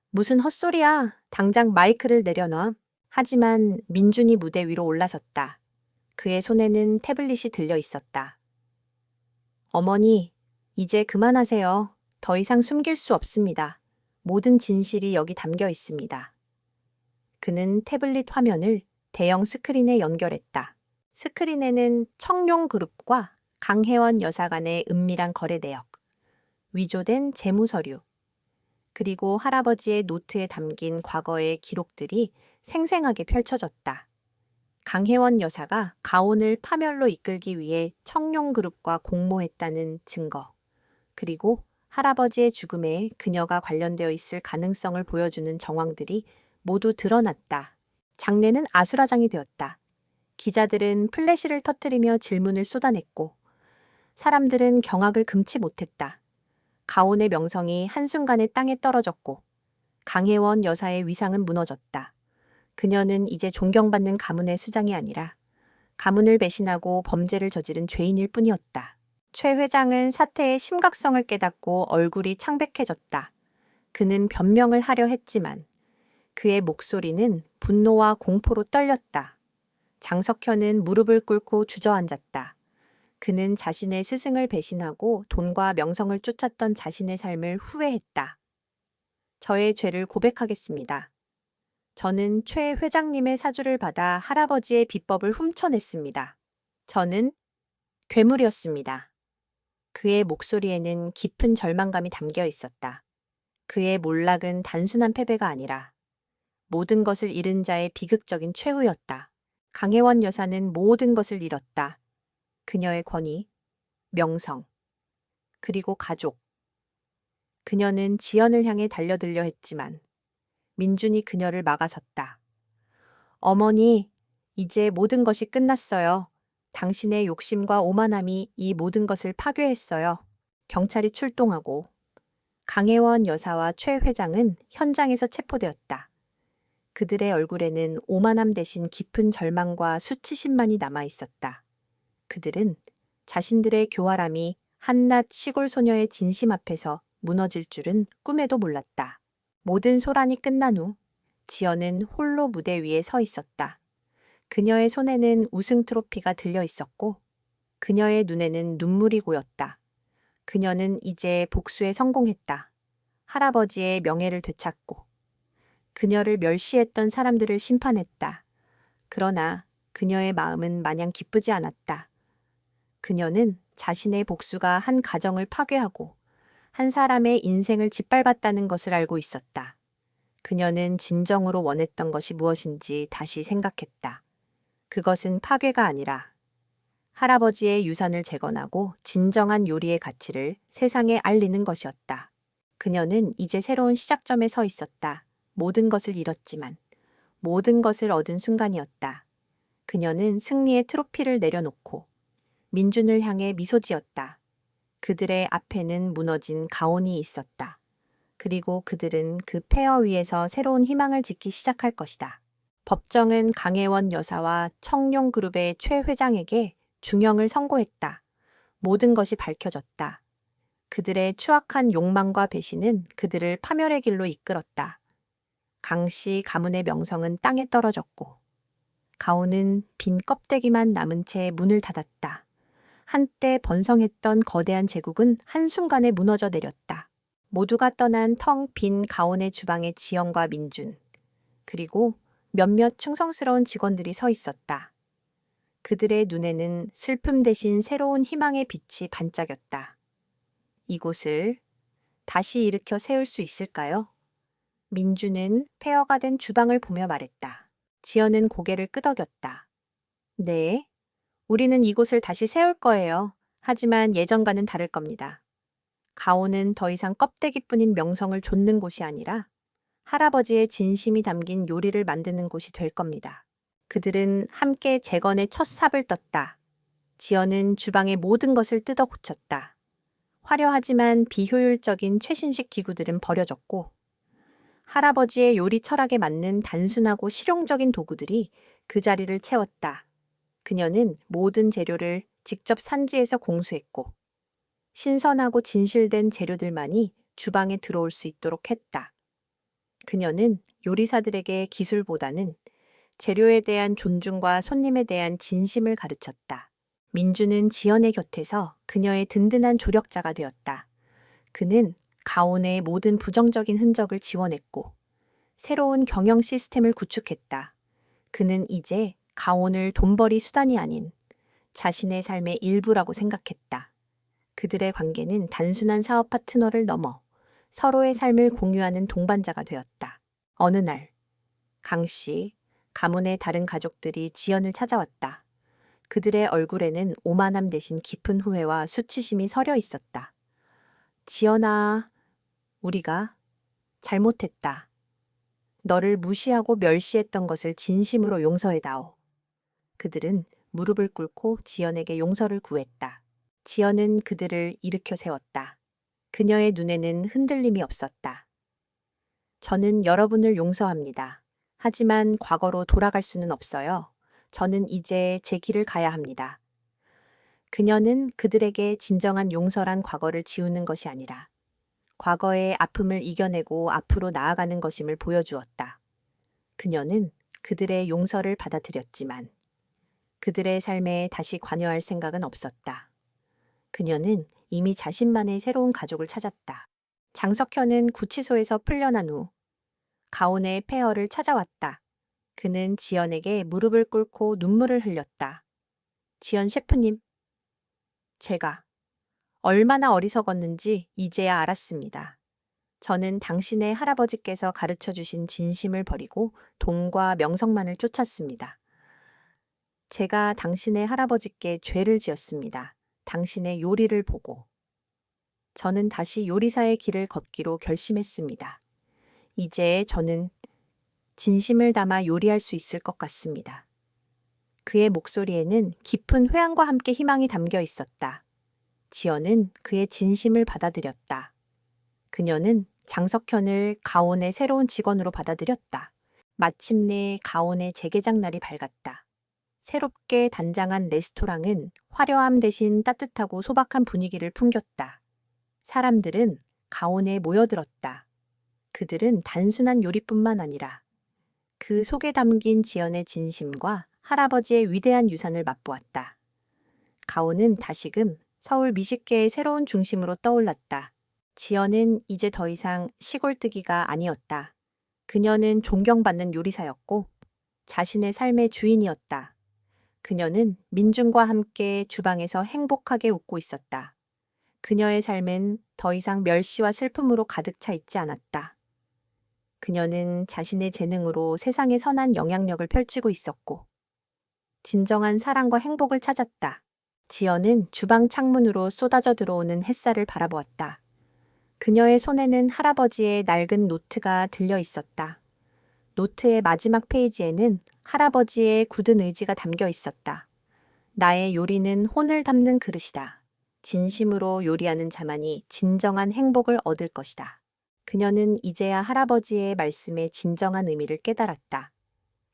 무슨 헛소리야. 당장 마이크를 내려놔. 하지만 민준이 무대 위로 올라섰다. 그의 손에는 태블릿이 들려 있었다. 어머니, 이제 그만하세요. 더 이상 숨길 수 없습니다. 모든 진실이 여기 담겨 있습니다. 그는 태블릿 화면을 대형 스크린에 연결했다. 스크린에는 청룡그룹과 강혜원 여사 간의 은밀한 거래 내역, 위조된 재무 서류, 그리고 할아버지의 노트에 담긴 과거의 기록들이 생생하게 펼쳐졌다. 강혜원 여사가 가온을 파멸로 이끌기 위해 청룡그룹과 공모했다는 증거, 그리고 할아버지의 죽음에 그녀가 관련되어 있을 가능성을 보여주는 정황들이 모두 드러났다. 장례는 아수라장이 되었다. 기자들은 플래시를 터뜨리며 질문을 쏟아냈고 사람들은 경악을 금치 못했다. 가온의 명성이 한순간에 땅에 떨어졌고 강혜원 여사의 위상은 무너졌다. 그녀는 이제 존경받는 가문의 수장이 아니라 가문을 배신하고 범죄를 저지른 죄인일 뿐이었다. 최 회장은 사태의 심각성을 깨닫고 얼굴이 창백해졌다. 그는 변명을 하려 했지만 그의 목소리는 분노와 공포로 떨렸다. 장석현은 무릎을 꿇고 주저앉았다. 그는 자신의 스승을 배신하고 돈과 명성을 쫓았던 자신의 삶을 후회했다. 저의 죄를 고백하겠습니다. 저는 최 회장님의 사주를 받아 할아버지의 비법을 훔쳐냈습니다. 저는 괴물이었습니다. 그의 목소리에는 깊은 절망감이 담겨 있었다. 그의 몰락은 단순한 패배가 아니라 모든 것을 잃은 자의 비극적인 최후였다. 강혜원 여사는 모든 것을 잃었다. 그녀의 권위, 명성, 그리고 가족. 그녀는 지연을 향해 달려들려 했지만 민준이 그녀를 막아섰다. 어머니, 이제 모든 것이 끝났어요. 당신의 욕심과 오만함이 이 모든 것을 파괴했어요. 경찰이 출동하고 강혜원 여사와 최 회장은 현장에서 체포되었다. 그들의 얼굴에는 오만함 대신 깊은 절망과 수치심만이 남아 있었다. 그들은 자신들의 교활함이 한낱 시골 소녀의 진심 앞에서 무너질 줄은 꿈에도 몰랐다. 모든 소란이 끝난 후 지연은 홀로 무대 위에 서 있었다. 그녀의 손에는 우승 트로피가 들려 있었고 그녀의 눈에는 눈물이 고였다. 그녀는 이제 복수에 성공했다. 할아버지의 명예를 되찾고 그녀를 멸시했던 사람들을 심판했다. 그러나 그녀의 마음은 마냥 기쁘지 않았다. 그녀는 자신의 복수가 한 가정을 파괴하고 한 사람의 인생을 짓밟았다는 것을 알고 있었다. 그녀는 진정으로 원했던 것이 무엇인지 다시 생각했다. 그것은 파괴가 아니라 할아버지의 유산을 재건하고 진정한 요리의 가치를 세상에 알리는 것이었다. 그녀는 이제 새로운 시작점에 서 있었다. 모든 것을 잃었지만 모든 것을 얻은 순간이었다. 그녀는 승리의 트로피를 내려놓고 민준을 향해 미소 지었다. 그들의 앞에는 무너진 가온이 있었다. 그리고 그들은 그 폐허 위에서 새로운 희망을 짓기 시작할 것이다. 법정은 강혜원 여사와 청룡그룹의 최 회장에게 중형을 선고했다. 모든 것이 밝혀졌다. 그들의 추악한 욕망과 배신은 그들을 파멸의 길로 이끌었다. 강씨 가문의 명성은 땅에 떨어졌고 가온은 빈 껍데기만 남은 채 문을 닫았다. 한때 번성했던 거대한 제국은 한순간에 무너져 내렸다. 모두가 떠난 텅 빈 가온의 주방에 지연과 민준, 그리고 몇몇 충성스러운 직원들이 서 있었다. 그들의 눈에는 슬픔 대신 새로운 희망의 빛이 반짝였다. 이곳을 다시 일으켜 세울 수 있을까요? 민준은 폐허가 된 주방을 보며 말했다. 지연은 고개를 끄덕였다. 네, 우리는 이곳을 다시 세울 거예요. 하지만 예전과는 다를 겁니다. 가온은 더 이상 껍데기뿐인 명성을 좇는 곳이 아니라 할아버지의 진심이 담긴 요리를 만드는 곳이 될 겁니다. 그들은 함께 재건의 첫 삽을 떴다. 지연은 주방의 모든 것을 뜯어 고쳤다. 화려하지만 비효율적인 최신식 기구들은 버려졌고 할아버지의 요리 철학에 맞는 단순하고 실용적인 도구들이 그 자리를 채웠다. 그녀는 모든 재료를 직접 산지에서 공수했고 신선하고 진실된 재료들만이 주방에 들어올 수 있도록 했다. 그녀는 요리사들에게 기술보다는 재료에 대한 존중과 손님에 대한 진심을 가르쳤다. 민주는 지연의 곁에서 그녀의 든든한 조력자가 되었다. 그는 가온의 모든 부정적인 흔적을 지워냈고 새로운 경영 시스템을 구축했다. 그는 이제 가온을 돈벌이 수단이 아닌 자신의 삶의 일부라고 생각했다. 그들의 관계는 단순한 사업 파트너를 넘어 서로의 삶을 공유하는 동반자가 되었다. 어느 날, 강 씨, 가문의 다른 가족들이 지연을 찾아왔다. 그들의 얼굴에는 오만함 대신 깊은 후회와 수치심이 서려 있었다. 지연아, 우리가 잘못했다. 너를 무시하고 멸시했던 것을 진심으로 용서해다오. 그들은 무릎을 꿇고 지연에게 용서를 구했다. 지연은 그들을 일으켜 세웠다. 그녀의 눈에는 흔들림이 없었다. 저는 여러분을 용서합니다. 하지만 과거로 돌아갈 수는 없어요. 저는 이제 제 길을 가야 합니다. 그녀는 그들에게 진정한 용서란 과거를 지우는 것이 아니라 과거의 아픔을 이겨내고 앞으로 나아가는 것임을 보여주었다. 그녀는 그들의 용서를 받아들였지만 그들의 삶에 다시 관여할 생각은 없었다. 그녀는 이미 자신만의 새로운 가족을 찾았다. 장석현은 구치소에서 풀려난 후 가온의 폐허를 찾아왔다. 그는 지연에게 무릎을 꿇고 눈물을 흘렸다. 지연 셰프님, 제가 얼마나 어리석었는지 이제야 알았습니다. 저는 당신의 할아버지께서 가르쳐 주신 진심을 버리고 돈과 명성만을 쫓았습니다. 제가 당신의 할아버지께 죄를 지었습니다. 당신의 요리를 보고. 저는 다시 요리사의 길을 걷기로 결심했습니다. 이제 저는 진심을 담아 요리할 수 있을 것 같습니다. 그의 목소리에는 깊은 회한과 함께 희망이 담겨 있었다. 지연은 그의 진심을 받아들였다. 그녀는 장석현을 가온의 새로운 직원으로 받아들였다. 마침내 가온의 재개장 날이 밝았다. 새롭게 단장한 레스토랑은 화려함 대신 따뜻하고 소박한 분위기를 풍겼다. 사람들은 가온에 모여들었다. 그들은 단순한 요리뿐만 아니라 그 속에 담긴 지연의 진심과 할아버지의 위대한 유산을 맛보았다. 가온은 다시금 서울 미식계의 새로운 중심으로 떠올랐다. 지연은 이제 더 이상 시골뜨기가 아니었다. 그녀는 존경받는 요리사였고 자신의 삶의 주인이었다. 그녀는 민중과 함께 주방에서 행복하게 웃고 있었다. 그녀의 삶은 더 이상 멸시와 슬픔으로 가득 차 있지 않았다. 그녀는 자신의 재능으로 세상에 선한 영향력을 펼치고 있었고 진정한 사랑과 행복을 찾았다. 지연은 주방 창문으로 쏟아져 들어오는 햇살을 바라보았다. 그녀의 손에는 할아버지의 낡은 노트가 들려 있었다. 노트의 마지막 페이지에는 할아버지의 굳은 의지가 담겨 있었다. 나의 요리는 혼을 담는 그릇이다. 진심으로 요리하는 자만이 진정한 행복을 얻을 것이다. 그녀는 이제야 할아버지의 말씀의 진정한 의미를 깨달았다.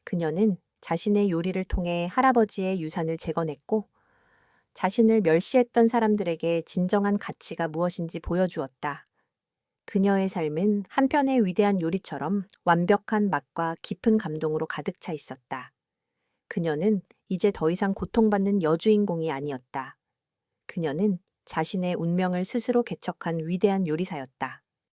그녀는 자신의 요리를 통해 할아버지의 유산을 재건했고 자신을 멸시했던 사람들에게 진정한 가치가 무엇인지 보여주었다. 그녀의 삶은 한편의 위대한 요리처럼 완벽한 맛과 깊은 감동으로 가득 차 있었다. 그녀는 이제 더 이상 고통받는 여주인공이 아니었다. 그녀는 자신의 운명을 스스로 개척한 위대한 요리사였다.